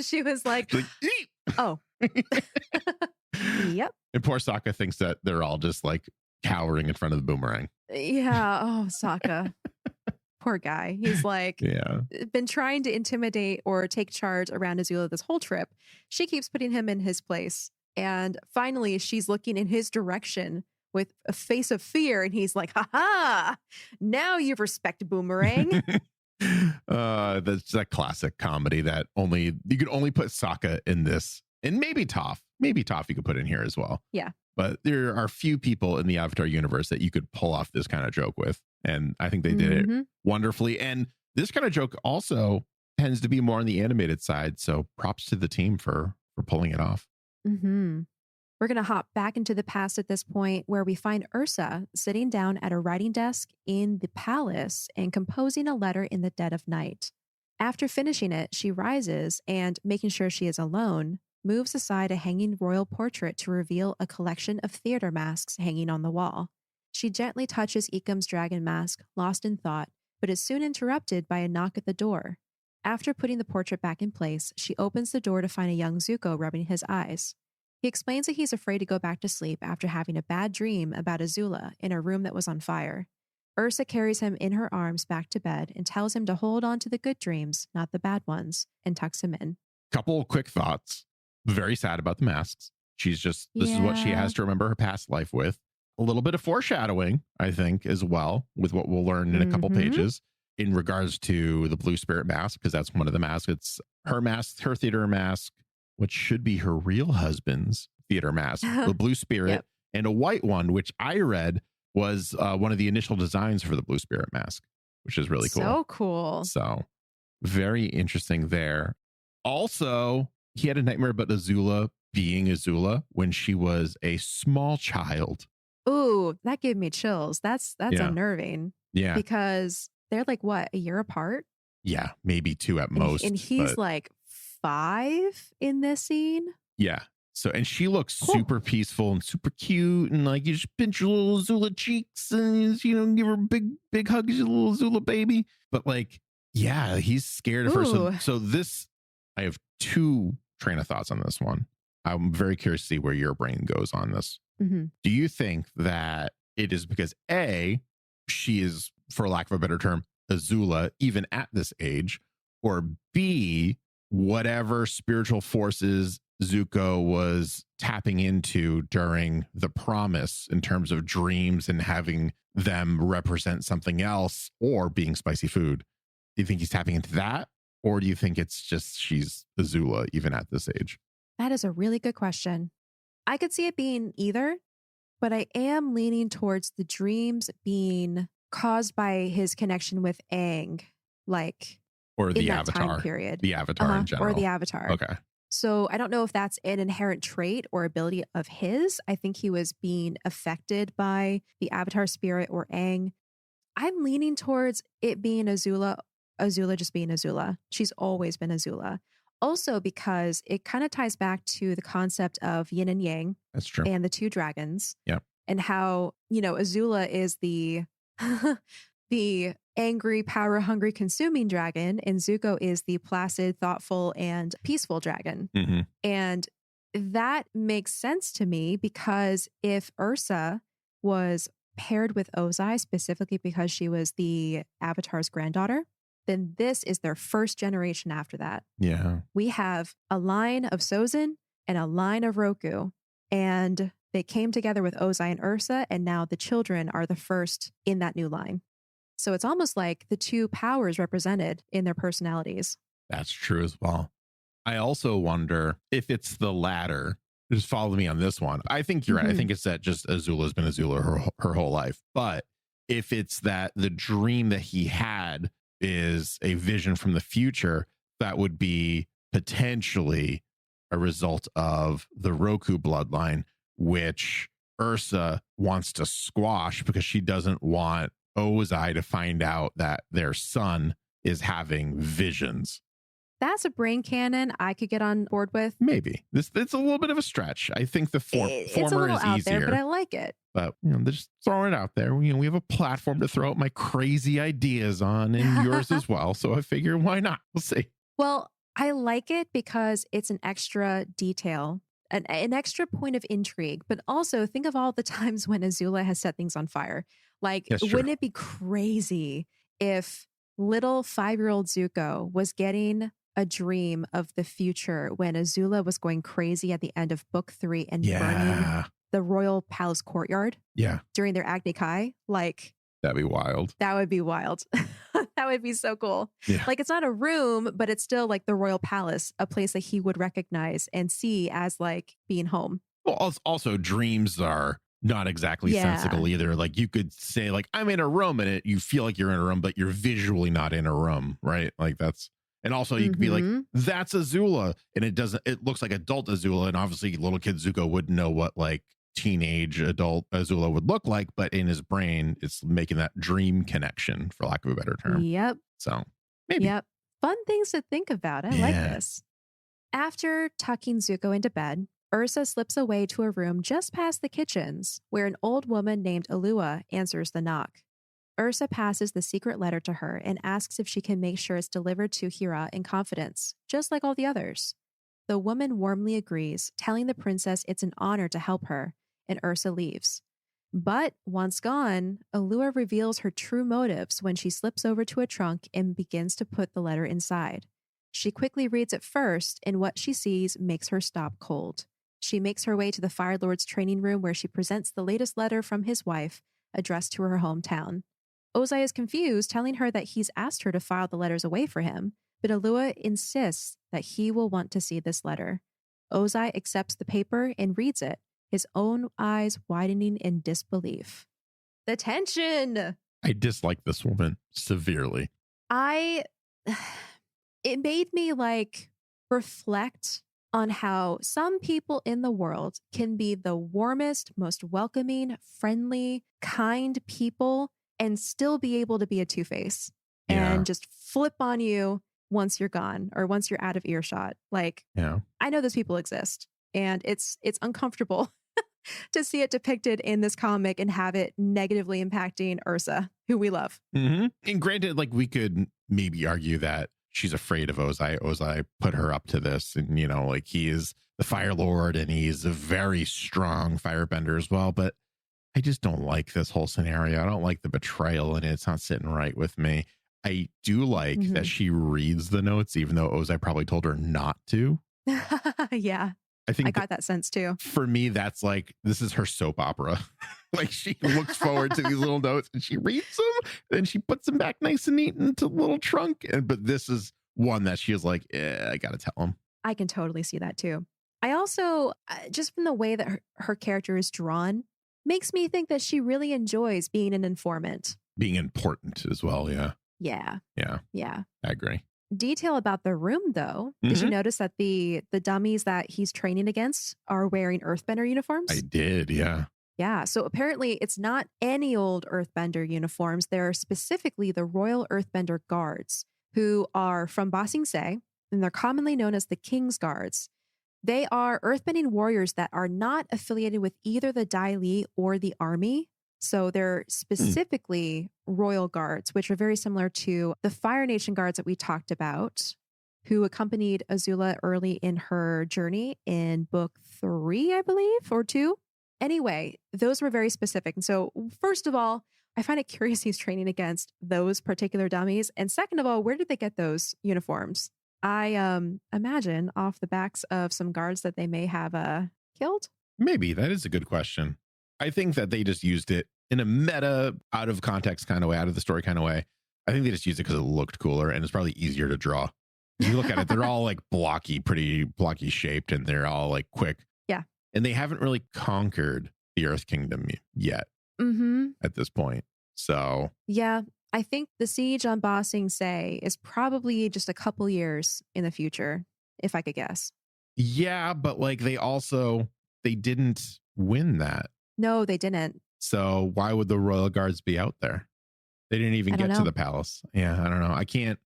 She was like oh. Yep. And poor Sokka thinks that they're all just like cowering in front of the boomerang. Yeah. Oh, Sokka. Poor guy. He's like been trying to intimidate or take charge around Azula this whole trip. She keeps putting him in his place. And finally, she's looking in his direction with a face of fear. And he's like, ha, now you respect Boomerang. That's that classic comedy that you could only put Sokka in this, and maybe Toph you could put in here as well. Yeah. But there are few people in the Avatar universe that you could pull off this kind of joke with. And I think they did it wonderfully. And this kind of joke also tends to be more on the animated side. So props to the team for pulling it off. We're going to hop back into the past at this point where we find Ursa sitting down at a writing desk in the palace and composing a letter in the dead of night. After finishing it, she rises and, making sure she is alone, moves aside a hanging royal portrait to reveal a collection of theater masks hanging on the wall. She gently touches Ikam's dragon mask, lost in thought, but is soon interrupted by a knock at the door. After putting the portrait back in place, she opens the door to find a young Zuko rubbing his eyes. He explains that he's afraid to go back to sleep after having a bad dream about Azula in a room that was on fire. Ursa carries him in her arms back to bed and tells him to hold on to the good dreams, not the bad ones, and tucks him in. Couple quick thoughts. Very sad about the masks. She's just, this is what she has to remember her past life with. A little bit of foreshadowing, I think, as well, with what we'll learn in a couple pages in regards to the blue spirit mask, because that's one of the masks. It's her mask, her theater mask, which should be her real husband's theater mask, the blue spirit, and a white one, which I read was one of the initial designs for the blue spirit mask, which is really cool. So cool. So very interesting there. Also, he had a nightmare about Azula being Azula when she was a small child. Ooh, that gave me chills. That's unnerving. Yeah. Because they're like, what, a year apart? Yeah, maybe 2 at most. And he's like 5 in this scene. Yeah. So, and she looks super peaceful and super cute. And like, you just pinch your little Azula cheeks and, you know, give her big hugs, your little Azula baby. But like, yeah, he's scared of her. So this, I have 2 train of thoughts on this one. I'm very curious to see where your brain goes on this. Do you think that it is because A, she is, for lack of a better term, Azula, even at this age, or B, whatever spiritual forces Zuko was tapping into during the promise in terms of dreams and having them represent something else or being spicy food? Do you think he's tapping into that? Or do you think it's just she's Azula even at this age? That is a really good question. I could see it being either, but I am leaning towards the dreams being caused by his connection with Aang, like, or the in that Avatar time period. The Avatar in general. Or the Avatar. Okay. So I don't know if that's an inherent trait or ability of his. I think he was being affected by the Avatar spirit or Aang. I'm leaning towards it being Azula just being Azula. She's always been Azula. Also because it kind of ties back to the concept of yin and yang. That's true. And the 2 dragons. Yeah. And how, you know, Azula is the the angry, power-hungry, consuming dragon, and Zuko is the placid, thoughtful, and peaceful dragon. And that makes sense to me because if Ursa was paired with Ozai specifically because she was the Avatar's granddaughter, then this is their first generation after that. Yeah. We have a line of Sozin and a line of Roku, and they came together with Ozai and Ursa, and now the children are the first in that new line. So it's almost like the 2 powers represented in their personalities. That's true as well. I also wonder if it's the latter. Just follow me on this one. I think you're right. I think it's that just Azula's been Azula her whole life. But if it's that the dream that he had is a vision from the future, that would be potentially a result of the Roku bloodline, which Ursa wants to squash because she doesn't want Ozai to find out that their son is having visions. That's a brain cannon I could get on board with. Maybe it's a little bit of a stretch. I think the former it's a little is out easier, there, but I like it. But you know, they're just throwing it out there. You know, we have a platform to throw out my crazy ideas on, and yours as well. So I figure, why not? We'll see. Well, I like it because it's an extra detail, an extra point of intrigue. But also, think of all the times when Azula has set things on fire. Like, wouldn't it be crazy if little 5-year-old Zuko was getting a dream of the future when Azula was going crazy at the end of book 3 and burning the royal palace courtyard during their Agni Kai? Like, that'd be wild. That would be wild. That would be so cool. Yeah. Like, it's not a room, but it's still like the royal palace, a place that he would recognize and see as like being home. Well, also dreams are not exactly sensible either. Like, you could say like, I'm in a room, and you feel like you're in a room, but you're visually not in a room, right? Like, that's, and also you could be like, that's Azula, and it looks like adult Azula, and obviously little kid Zuko wouldn't know what like teenage adult Azula would look like, but in his brain it's making that dream connection, for lack of a better term. Yep. So maybe. Yep. Fun things to think about. I like this. After tucking Zuko into bed, Ursa slips away to a room just past the kitchens, where an old woman named Alua answers the knock. Ursa passes the secret letter to her and asks if she can make sure it's delivered to Hira'a in confidence, just like all the others. The woman warmly agrees, telling the princess it's an honor to help her, and Ursa leaves. But once gone, Alua reveals her true motives when she slips over to a trunk and begins to put the letter inside. She quickly reads it first, and what she sees makes her stop cold. She makes her way to the Fire Lord's training room where she presents the latest letter from his wife addressed to her hometown. Ozai is confused, telling her that he's asked her to file the letters away for him, but Alua insists that he will want to see this letter. Ozai accepts the paper and reads it, his own eyes widening in disbelief. The tension! I dislike this woman severely. It made me reflect on how some people in the world can be the warmest, most welcoming, friendly, kind people and still be able to be a two-face and just flip on you once you're gone or once you're out of earshot. I know those people exist, and it's uncomfortable to see it depicted in this comic and have it negatively impacting Ursa, who we love. Mm-hmm. And granted, we could maybe argue that she's afraid of Ozai. Ozai put her up to this, and he is the Fire Lord and he's a very strong firebender as well. But I just don't like this whole scenario. I don't like the betrayal in it. It's not sitting right with me. I do like that she reads the notes, even though Ozai probably told her not to. Yeah. I got that sense too. For me, that's this is her soap opera. She looks forward to these little notes and she reads them, then she puts them back nice and neat into the little trunk. But this is one that she is I got to tell him. I can totally see that too. I also, just from the way that her character is drawn, makes me think that she really enjoys being an informant. Being important as well, yeah. Yeah. I agree. Detail about the room, though. Did you notice that the dummies that he's training against are wearing Earthbender uniforms? I did, yeah. Yeah, so apparently it's not any old Earthbender uniforms. They're specifically the Royal Earthbender Guards, who are from Ba Sing Se, and they're commonly known as the King's Guards. They are earthbending warriors that are not affiliated with either the Dai Li or the army. So they're specifically royal guards, which are very similar to the Fire Nation guards that we talked about, who accompanied Azula early in her journey in book 3, I believe, or 2. Anyway, those were very specific. And so, first of all, I find it curious he's training against those particular dummies. And second of all, where did they get those uniforms? I imagine off the backs of some guards that they may have killed. Maybe. That is a good question. I think that they just used it in a meta, out of context kind of way, out of the story kind of way. I think they just used it because it looked cooler and it's probably easier to draw. If you look at it, they're all pretty blocky shaped, and they're all quick. Yeah. And they haven't really conquered the Earth Kingdom yet at this point. So. Yeah. I think the siege on Ba Sing Se is probably just a couple years in the future, if I could guess. Yeah, but they didn't win that. No, they didn't. So why would the Royal Guards be out there? They didn't even get to the palace. Yeah, I don't know. I can't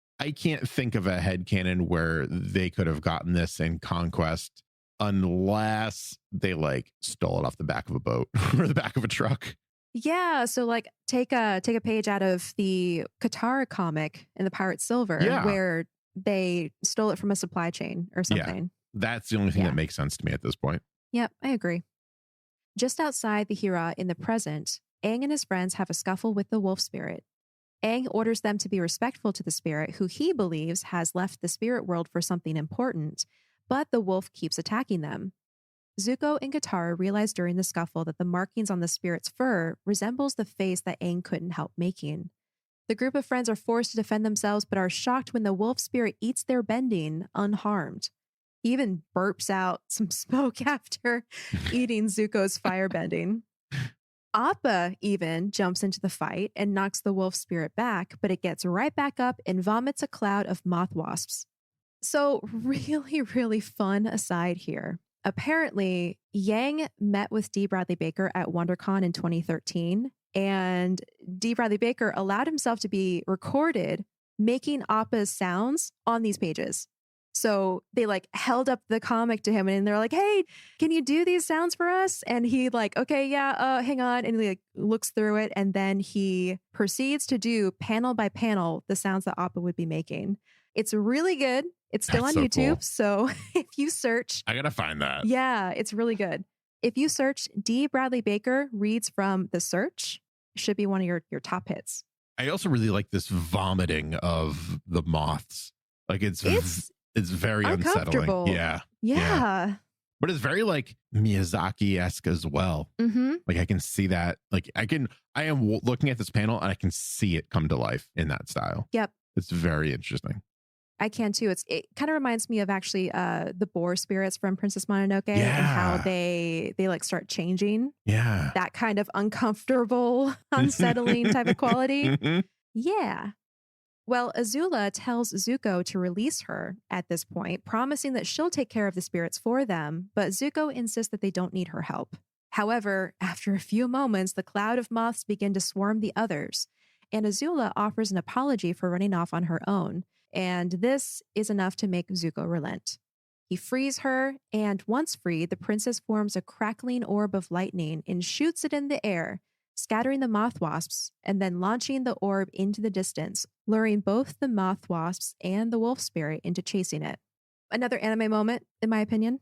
think of a headcanon where they could have gotten this in conquest unless they stole it off the back of a boat or the back of a truck. Yeah, so take a page out of the Katara comic in the Pirate Silver, where they stole it from a supply chain or something. Yeah, that's the only thing that makes sense to me at this point. Yep, I agree. Just outside the Hira'a in the present, Aang and his friends have a scuffle with the wolf spirit. Aang orders them to be respectful to the spirit, who he believes has left the spirit world for something important, but the wolf keeps attacking them. Zuko and Katara realize during the scuffle that the markings on the spirit's fur resembles the face that Aang couldn't help making. The group of friends are forced to defend themselves, but are shocked when the wolf spirit eats their bending unharmed. He even burps out some smoke after eating Zuko's firebending. Appa even jumps into the fight and knocks the wolf spirit back, but it gets right back up and vomits a cloud of moth wasps. So really, really fun aside here. Apparently, Yang met with D. Bradley Baker at WonderCon in 2013, and D. Bradley Baker allowed himself to be recorded making Appa's sounds on these pages. So they held up the comic to him and they're like, hey, can you do these sounds for us? And he okay, yeah, hang on. And he looks through it. And then he proceeds to do panel by panel the sounds that Appa would be making. It's really good. It's still on YouTube. Cool. So if you search, I got to find that. Yeah, it's really good. If you search D. Bradley Baker reads from The Search, it should be one of your top hits. I also really like this vomiting of the moths. It's very unsettling. Yeah. But it's very like Miyazaki-esque as well. Mm-hmm. Like I can see that. Like I am looking at this panel and I can see it come to life in that style. Yep. It's very interesting. I can too. It kind of reminds me of actually the boar spirits from Princess Mononoke and how they like start changing. Yeah. That kind of uncomfortable, unsettling type of quality. Mm-hmm. Yeah. Well, Azula tells Zuko to release her at this point, promising that she'll take care of the spirits for them, but Zuko insists that they don't need her help. However, after a few moments, the cloud of moths begin to swarm the others, and Azula offers an apology for running off on her own, and this is enough to make Zuko relent. He frees her, and once free, the princess forms a crackling orb of lightning and shoots it in the air, scattering the moth wasps and then launching the orb into the distance, luring both the moth wasps and the wolf spirit into chasing it. Another anime moment, in my opinion.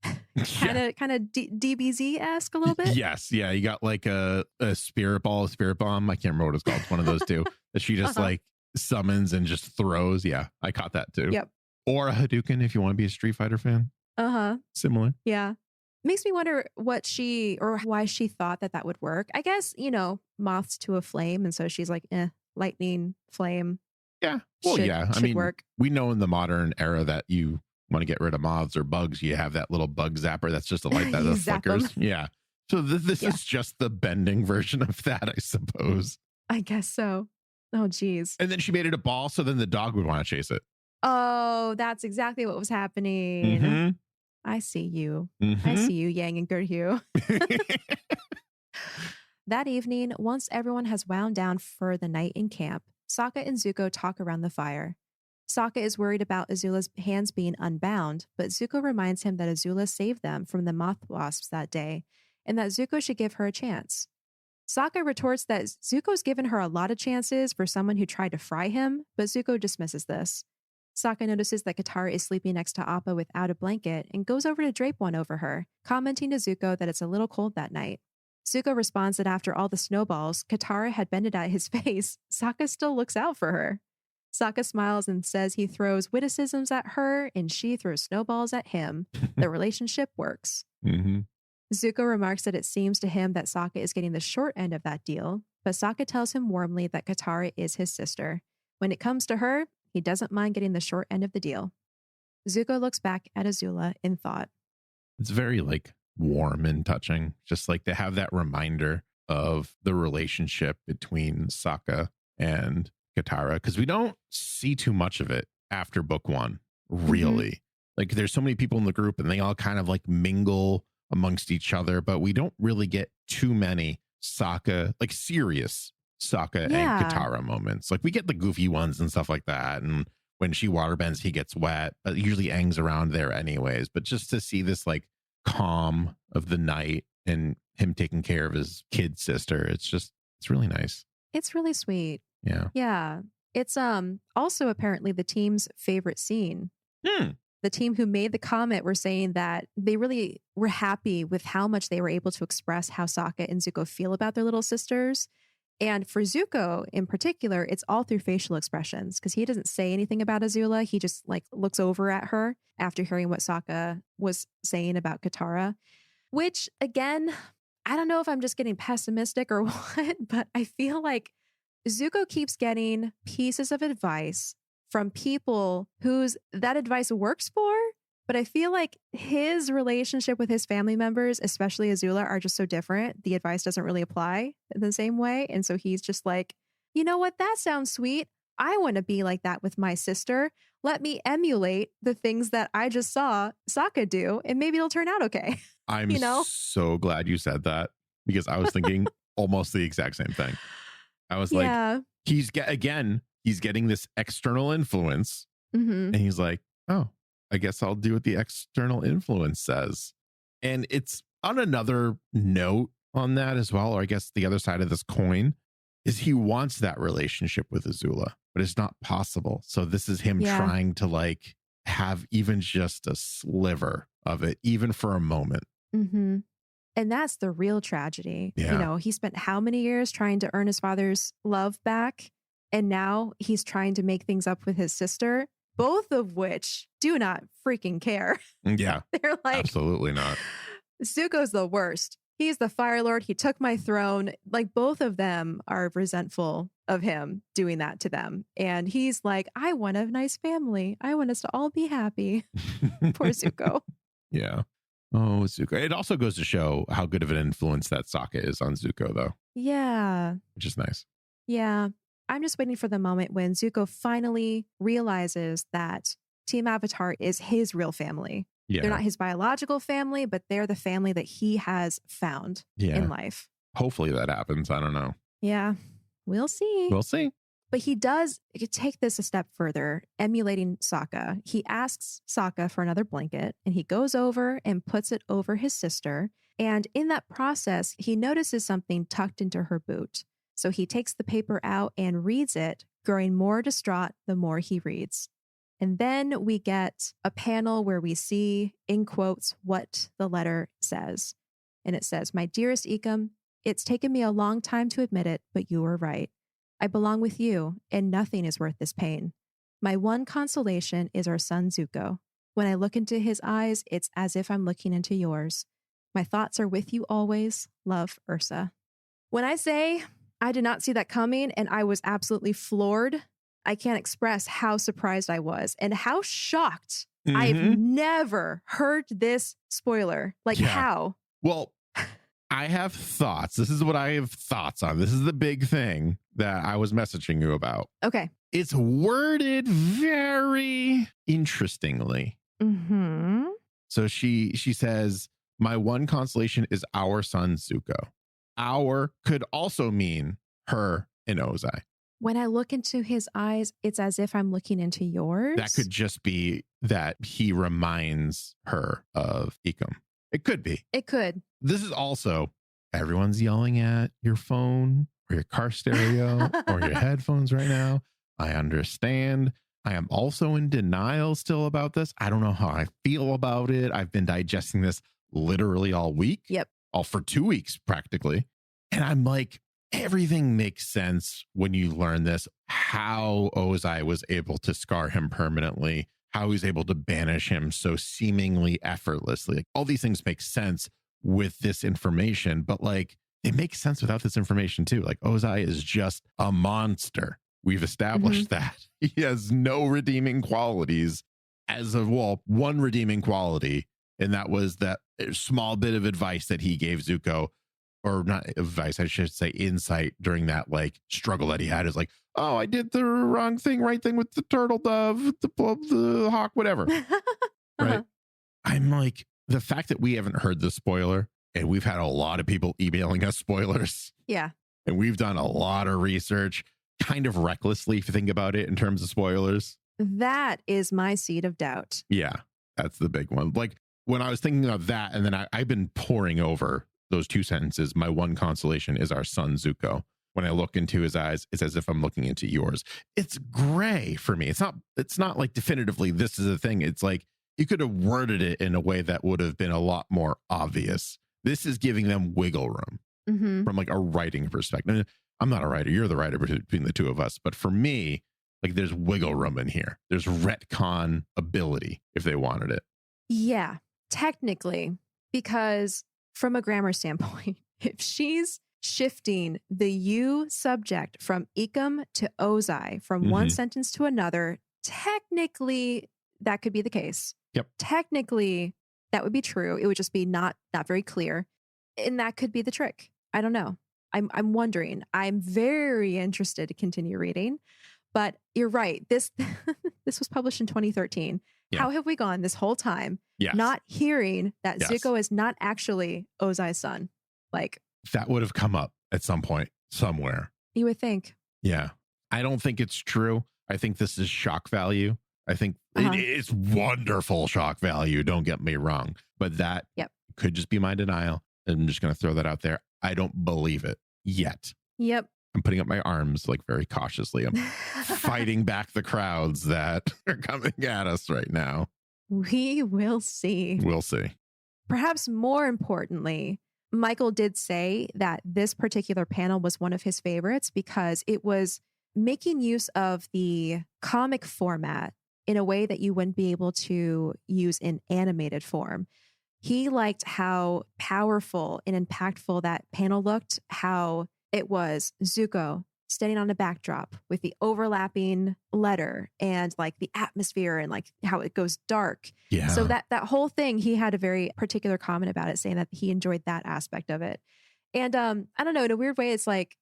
kind of DBZ-esque a little bit. Yes. Yeah. You got like a spirit ball, a spirit bomb. I can't remember what it's called. It's one of those two that she just like summons and just throws. Yeah. I caught that too. Yep. Or a Hadouken if you want to be a Street Fighter fan. Similar. Yeah. Makes me wonder what she or why she thought that would work. I guess, moths to a flame. And so she's like, lightning, flame. Yeah. Well, yeah. I mean, work. We know in the modern era that you want to get rid of moths or bugs, you have that little bug zapper that's just a light that flickers. Yeah. So this is just the bending version of that, I suppose. I guess so. Oh, geez. And then she made it a ball so then the dog would want to chase it. Oh, that's exactly what was happening. Mm-hmm. I see you. Mm-hmm. I see you, Yang and Gerhyu. That evening, once everyone has wound down for the night in camp, Sokka and Zuko talk around the fire. Sokka is worried about Azula's hands being unbound, but Zuko reminds him that Azula saved them from the moth wasps that day, and that Zuko should give her a chance. Sokka retorts that Zuko's given her a lot of chances for someone who tried to fry him, but Zuko dismisses this. Sokka notices that Katara is sleeping next to Appa without a blanket and goes over to drape one over her, commenting to Zuko that it's a little cold that night. Zuko responds that after all the snowballs Katara had bended at his face, Sokka still looks out for her. Sokka smiles and says he throws witticisms at her and she throws snowballs at him. The relationship works. Mm-hmm. Zuko remarks that it seems to him that Sokka is getting the short end of that deal, but Sokka tells him warmly that Katara is his sister. When it comes to her, he doesn't mind getting the short end of the deal. Zuko looks back at Azula in thought. It's very like warm and touching. Just like to have that reminder of the relationship between Sokka and Katara, because we don't see too much of it after book one, really. Mm-hmm. Like there's so many people in the group and they all kind of like mingle amongst each other, but we don't really get too many Sokka, like serious Sokka and Katara moments. Like we get the goofy ones and stuff like that, and when she waterbends he gets wet, but usually Aang's around there anyways. But just to see this like calm of the night and him taking care of his kid sister, it's really nice. It's really sweet. Yeah It's also apparently the team's favorite scene. The team who made the comment were saying that they really were happy with how much they were able to express how Sokka and Zuko feel about their little sisters. And for Zuko in particular, it's all through facial expressions because he doesn't say anything about Azula. He just like looks over at her after hearing what Sokka was saying about Katara, which again, I don't know if I'm just getting pessimistic or what, but I feel like Zuko keeps getting pieces of advice from people whose that advice works for, but I feel like his relationship with his family members, especially Azula, are just so different. The advice doesn't really apply in the same way. And so he's just like, you know what? That sounds sweet. I want to be like that with my sister. Let me emulate the things that I just saw Sokka do, and maybe it'll turn out okay. I'm so glad you said that because I was thinking almost the exact same thing. I was like, he's getting this external influence and he's like, oh, I guess I'll do what the external influence says. And it's on another note on that as well, or I guess the other side of this coin is he wants that relationship with Azula, but it's not possible. So this is him trying to like have even just a sliver of it, even for a moment. Mm-hmm. And that's the real tragedy. Yeah. He spent how many years trying to earn his father's love back? And now he's trying to make things up with his sister, both of which do not freaking care. Yeah, They're like, absolutely not. Zuko's the worst. He's the Fire Lord. He took my throne. Like, both of them are resentful of him doing that to them. And he's like, I want a nice family. I want us to all be happy. Poor Zuko. Yeah. Oh, Zuko. It also goes to show how good of an influence that Sokka is on Zuko, though. Yeah. Which is nice. Yeah. I'm just waiting for the moment when Zuko finally realizes that Team Avatar is his real family. Yeah. They're not his biological family, but they're the family that he has found in life. Hopefully that happens. I don't know. Yeah. We'll see. We'll see. But he does take this a step further, emulating Sokka. He asks Sokka for another blanket, and he goes over and puts it over his sister. And in that process, he notices something tucked into her boot. So he takes the paper out and reads it, growing more distraught the more he reads. And then we get a panel where we see, in quotes, what the letter says. And it says, "My dearest Ikam, it's taken me a long time to admit it, but you were right. I belong with you, and nothing is worth this pain. My one consolation is our son Zuko. When I look into his eyes, it's as if I'm looking into yours. My thoughts are with you always. Love, Ursa." When I say I did not see that coming and I was absolutely floored, I can't express how surprised I was and how shocked. I've never heard this spoiler. Like, how? Well, I have thoughts. This is what I have thoughts on. This is the big thing that I was messaging you about. Okay. It's worded very interestingly. So she says, my one consolation is our son Zuko. Our could also mean her and Ozai. When I look into his eyes, it's as if I'm looking into yours. That could just be that he reminds her of Ikam. It could be. It could. This is also, everyone's yelling at your phone or your car stereo or your headphones right now. I understand. I am also in denial still about this. I don't know how I feel about it. I've been digesting this literally all week. Yep. All for 2 weeks practically. And I'm like, everything makes sense when you learn this, how Ozai was able to scar him permanently, how he's able to banish him so seemingly effortlessly. Like, all these things make sense with this information, but like, it makes sense without this information too. Like, Ozai is just a monster. We've established that. He has no redeeming qualities as of, well, one redeeming quality. And that was that small bit of advice that he gave Zuko, or not advice, I should say insight during that like struggle that he had, is like, oh, I did the wrong thing, right thing with the turtle dove, the hawk, whatever. Right. I'm like, the fact that we haven't heard the spoiler, and we've had a lot of people emailing us spoilers. Yeah. And we've done a lot of research, kind of recklessly, if you think about it in terms of spoilers. That is my seed of doubt. Yeah, that's the big one. Like, when I was thinking of that, and then I've been poring over those two sentences, my one consolation is our son Zuko. When I look into his eyes, it's as if I'm looking into yours. It's gray for me. It's not like definitively this is a thing. It's like you could have worded it in a way that would have been a lot more obvious. This is giving them wiggle room from like a writing perspective. I'm not a writer. You're the writer between the two of us. But for me, like, there's wiggle room in here. There's retcon ability if they wanted it. Yeah, technically, because from a grammar standpoint, if she's shifting the you subject from Ikam to Ozai from one sentence to another, technically that could be the case. Yep. Technically that would be true. It would just be not very clear. And that could be the trick. I don't know. I'm wondering. I'm very interested to continue reading, but you're right. This was published in 2013. Yeah. How have we gone this whole time not hearing that Zuko is not actually Ozai's son? Like, that would have come up at some point somewhere. You would think. Yeah. I don't think it's true. I think this is shock value. I think it's wonderful shock value. Don't get me wrong. But that could just be my denial. I'm just going to throw that out there. I don't believe it yet. Yep. I'm putting up my arms like very cautiously. I'm fighting back the crowds that are coming at us right now. We will see. We'll see. Perhaps more importantly, Michael did say that this particular panel was one of his favorites because it was making use of the comic format in a way that you wouldn't be able to use in animated form. He liked how powerful and impactful that panel looked, how it was Zuko standing on a backdrop with the overlapping letter and like the atmosphere and like how it goes dark. Yeah. So that whole thing, he had a very particular comment about it, saying that he enjoyed that aspect of it. And I don't know, in a weird way, it's like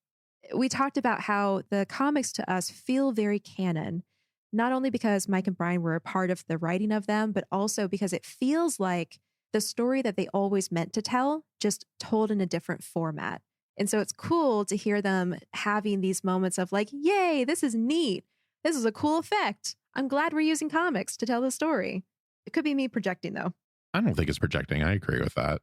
we talked about how the comics to us feel very canon, not only because Mike and Brian were a part of the writing of them, but also because it feels like the story that they always meant to tell, just told in a different format. And so it's cool to hear them having these moments of like, yay, this is neat. This is a cool effect. I'm glad we're using comics to tell the story. It could be me projecting, though. I don't think it's projecting. I agree with that.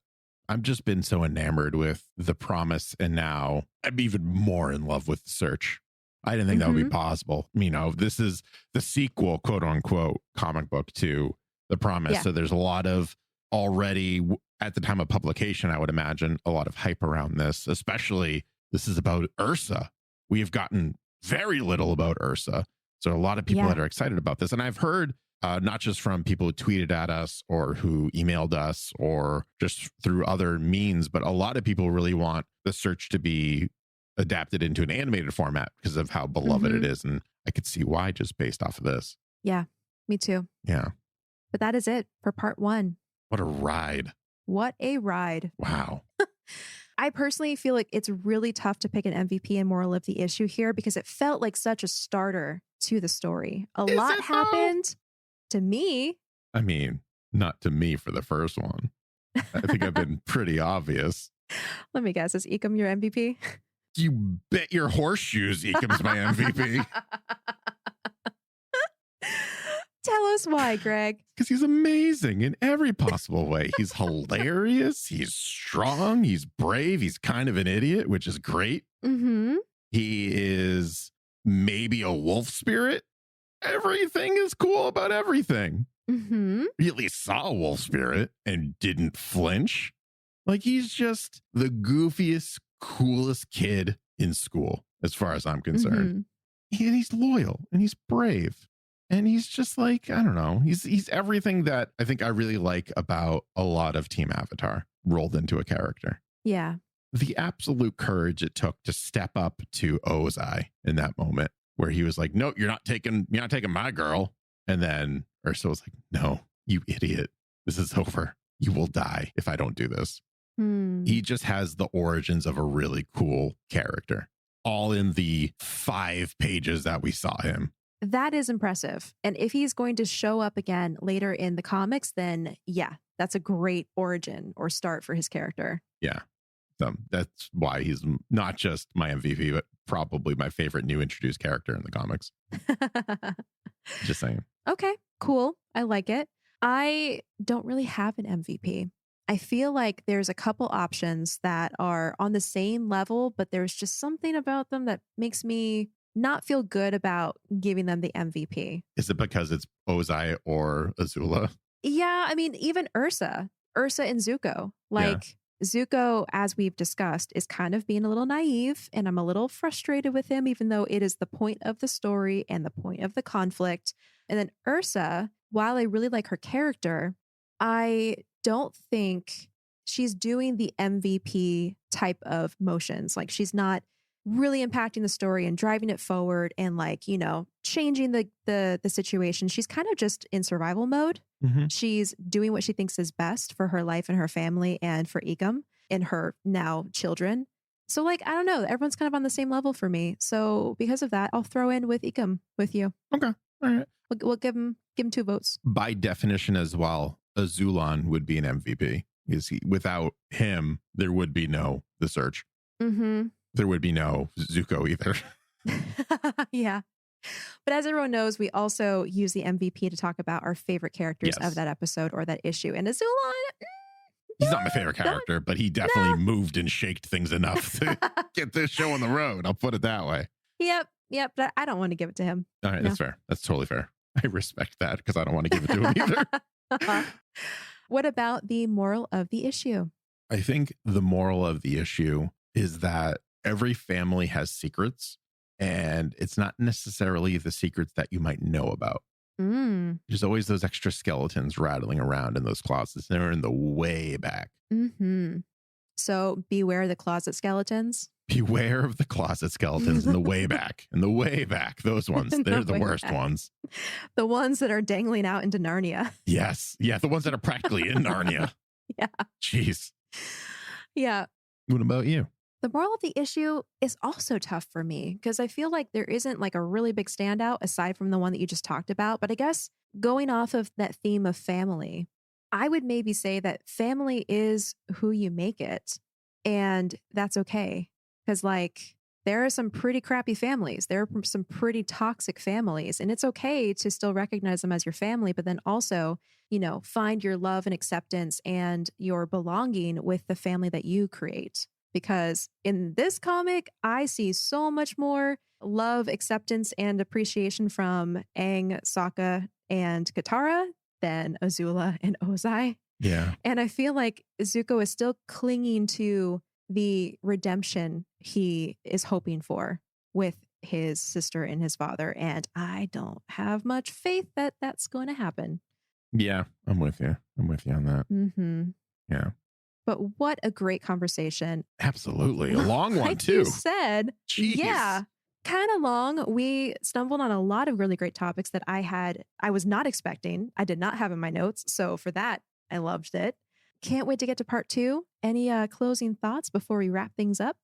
I've just been so enamored with The Promise, and now I'm even more in love with The Search. I didn't think that would be possible. You know, this is the sequel, quote unquote, comic book to The Promise. Yeah. So there's a lot of already, at the time of publication, I would imagine, a lot of hype around this, especially this is about Ursa. We have gotten very little about Ursa. So a lot of people that are excited about this. And I've heard not just from people who tweeted at us or who emailed us or just through other means, but a lot of people really want The Search to be adapted into an animated format because of how beloved it is. And I could see why, just based off of this. Yeah, me too. Yeah. But that is it for part 1. What a ride. What a ride. Wow. I personally feel like it's really tough to pick an MVP and moral of the issue here because it felt like such a starter to the story. A lot happened to me. I mean, not to me for the first one. I think I've been pretty obvious. Let me guess. Is Ecom your MVP? You bet your horseshoes Ecom's my MVP. Tell us why, Greg. Because he's amazing in every possible way. He's hilarious. He's strong. He's brave. He's kind of an idiot, which is great. Mm-hmm. He is maybe a wolf spirit. Everything is cool about everything. Mm-hmm. He at least saw a wolf spirit and didn't flinch. Like, he's just the goofiest, coolest kid in school, as far as I'm concerned. And he's loyal and he's brave. And he's just like, I don't know. He's everything that I think I really like about a lot of Team Avatar rolled into a character. Yeah. The absolute courage it took to step up to Ozai in that moment where he was like, no, you're not taking my girl. And then Ursa was like, no, you idiot. This is over. You will die if I don't do this. He just has the origins of a really cool character, all in the 5 pages that we saw him. That is impressive. And if he's going to show up again later in the comics, then yeah, that's a great origin or start for his character. Yeah. That's why he's not just my MVP, but probably my favorite new introduced character in the comics. Just saying. Okay, cool. I like it. I don't really have an MVP. I feel like there's a couple options that are on the same level, but there's just something about them that makes me not feel good about giving them the MVP. Is it because it's Ozai or Azula? Yeah, I mean, even Ursa and Zuko. Like, Zuko, as we've discussed, is kind of being a little naive, and I'm a little frustrated with him, even though it is the point of the story and the point of the conflict. And then Ursa, while I really like her character, I don't think she's doing the MVP type of motions. Like, she's not really impacting the story and driving it forward and, like, you know, changing the situation. She's kind of just in survival mode. She's doing what she thinks is best for her life and her family and for Ecom and her now children. So, like, I don't know. Everyone's kind of on the same level for me. So because of that, I'll throw in with Ecom with you. Okay. All right. We'll give him 2 votes. By definition as well, Azulan would be an MVP. Because without him, there would be no The Search. There would be no Zuko either. Yeah. But as everyone knows, we also use the MVP to talk about our favorite characters of that episode or that issue. And Azula, he's not my favorite character, but he definitely moved and shaked things enough to get this show on the road. I'll put it that way. Yep. But I don't want to give it to him. All right, that's fair. That's totally fair. I respect that because I don't want to give it to him either. What about the moral of the issue? I think the moral of the issue is that every family has secrets. And it's not necessarily the secrets that you might know about. Mm. There's always those extra skeletons rattling around in those closets. They're in the way back. Mm-hmm. So beware the closet skeletons. Beware of the closet skeletons in the way back. In the way back. Those ones. They're the worst ones. The ones that are dangling out into Narnia. Yes. Yeah. The ones that are practically in Narnia. Yeah. Jeez. Yeah. What about you? The moral of the issue is also tough for me because I feel like there isn't like a really big standout aside from the one that you just talked about. But I guess going off of that theme of family, I would maybe say that family is who you make it. And that's okay. Because like there are some pretty crappy families. There are some pretty toxic families. And it's okay to still recognize them as your family, but then also, you know, find your love and acceptance and your belonging with the family that you create. Because in this comic, I see so much more love, acceptance, and appreciation from Aang, Sokka, and Katara than Azula and Ozai. Yeah. And I feel like Zuko is still clinging to the redemption he is hoping for with his sister and his father. And I don't have much faith that that's going to happen. Yeah, I'm with you. I'm with you on that. Mm-hmm. Yeah. But what a great conversation. Absolutely. A long one, like too. You said. Jeez. Yeah. Kind of long. We stumbled on a lot of really great topics that I was not expecting. I did not have in my notes. So for that, I loved it. Can't wait to get to part 2. Any closing thoughts before we wrap things up?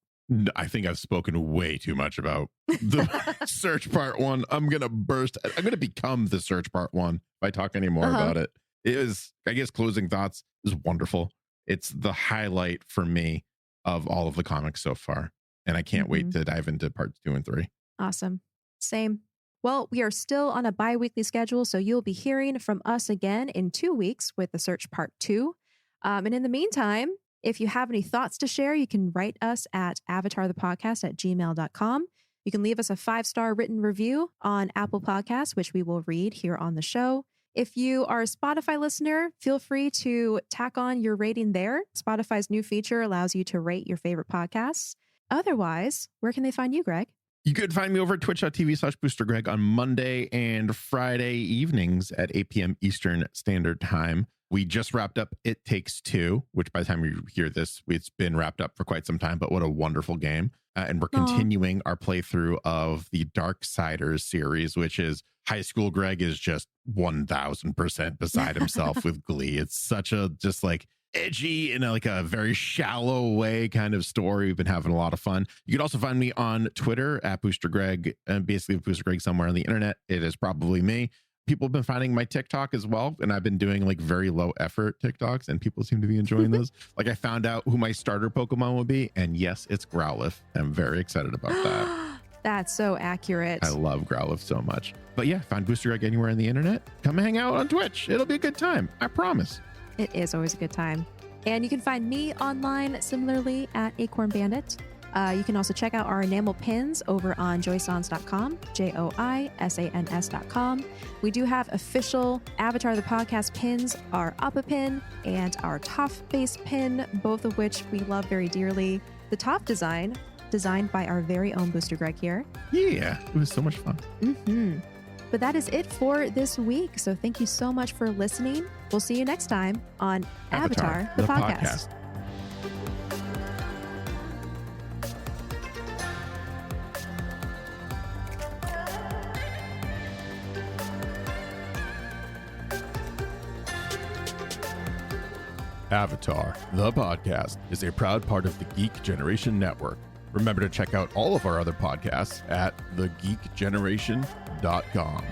I think I've spoken way too much about the search part 1. I'm going to burst. I'm going to become the search part 1 if I talk any more about it. It is, I guess, closing thoughts is wonderful. It's the highlight for me of all of the comics so far. And I can't wait to dive into parts 2 and 3. Awesome. Same. Well, we are still on a bi-weekly schedule, so you'll be hearing from us again in 2 weeks with the search part 2. And in the meantime, if you have any thoughts to share, you can write us at avatarthepodcast@gmail.com. You can leave us a 5-star written review on Apple Podcasts, which we will read here on the show. If you are a Spotify listener, feel free to tack on your rating there. Spotify's new feature allows you to rate your favorite podcasts. Otherwise, where can they find you, Greg? You could find me over at twitch.tv/BoosterGreg on Monday and Friday evenings at 8 p.m. Eastern Standard Time. We just wrapped up It Takes Two, which by the time you hear this, it's been wrapped up for quite some time, but what a wonderful game. And we're continuing our playthrough of the Darksiders series, which is High School Greg is just 1000% beside himself with glee. It's such a just like edgy in like a very shallow way kind of story. We've been having a lot of fun. You can also find me on Twitter at Booster Greg, and basically Booster Greg somewhere on the internet. It is probably me. People have been finding my TikTok as well, and I've been doing like very low effort TikToks, and people seem to be enjoying those. Like I found out who my starter Pokemon would be, and yes, it's Growlithe. I'm very excited about that. That's so accurate. I love Growlithe so much. But yeah, find Booster Greg anywhere on the internet. Come hang out on Twitch. It'll be a good time. I promise. It is always a good time. And you can find me online similarly at Acorn Bandit. You can also check out our enamel pins over on joysans.com, joisans.com. We do have official Avatar the Podcast pins, our Appa pin and our Toph base pin, both of which we love very dearly. The Toph design, designed by our very own Booster Greg here. Yeah, it was so much fun. But that is it for this week. So thank you so much for listening. We'll see you next time on Avatar the Podcast. Avatar, the podcast, is a proud part of the Geek Generation Network. Remember to check out all of our other podcasts at thegeekgeneration.com.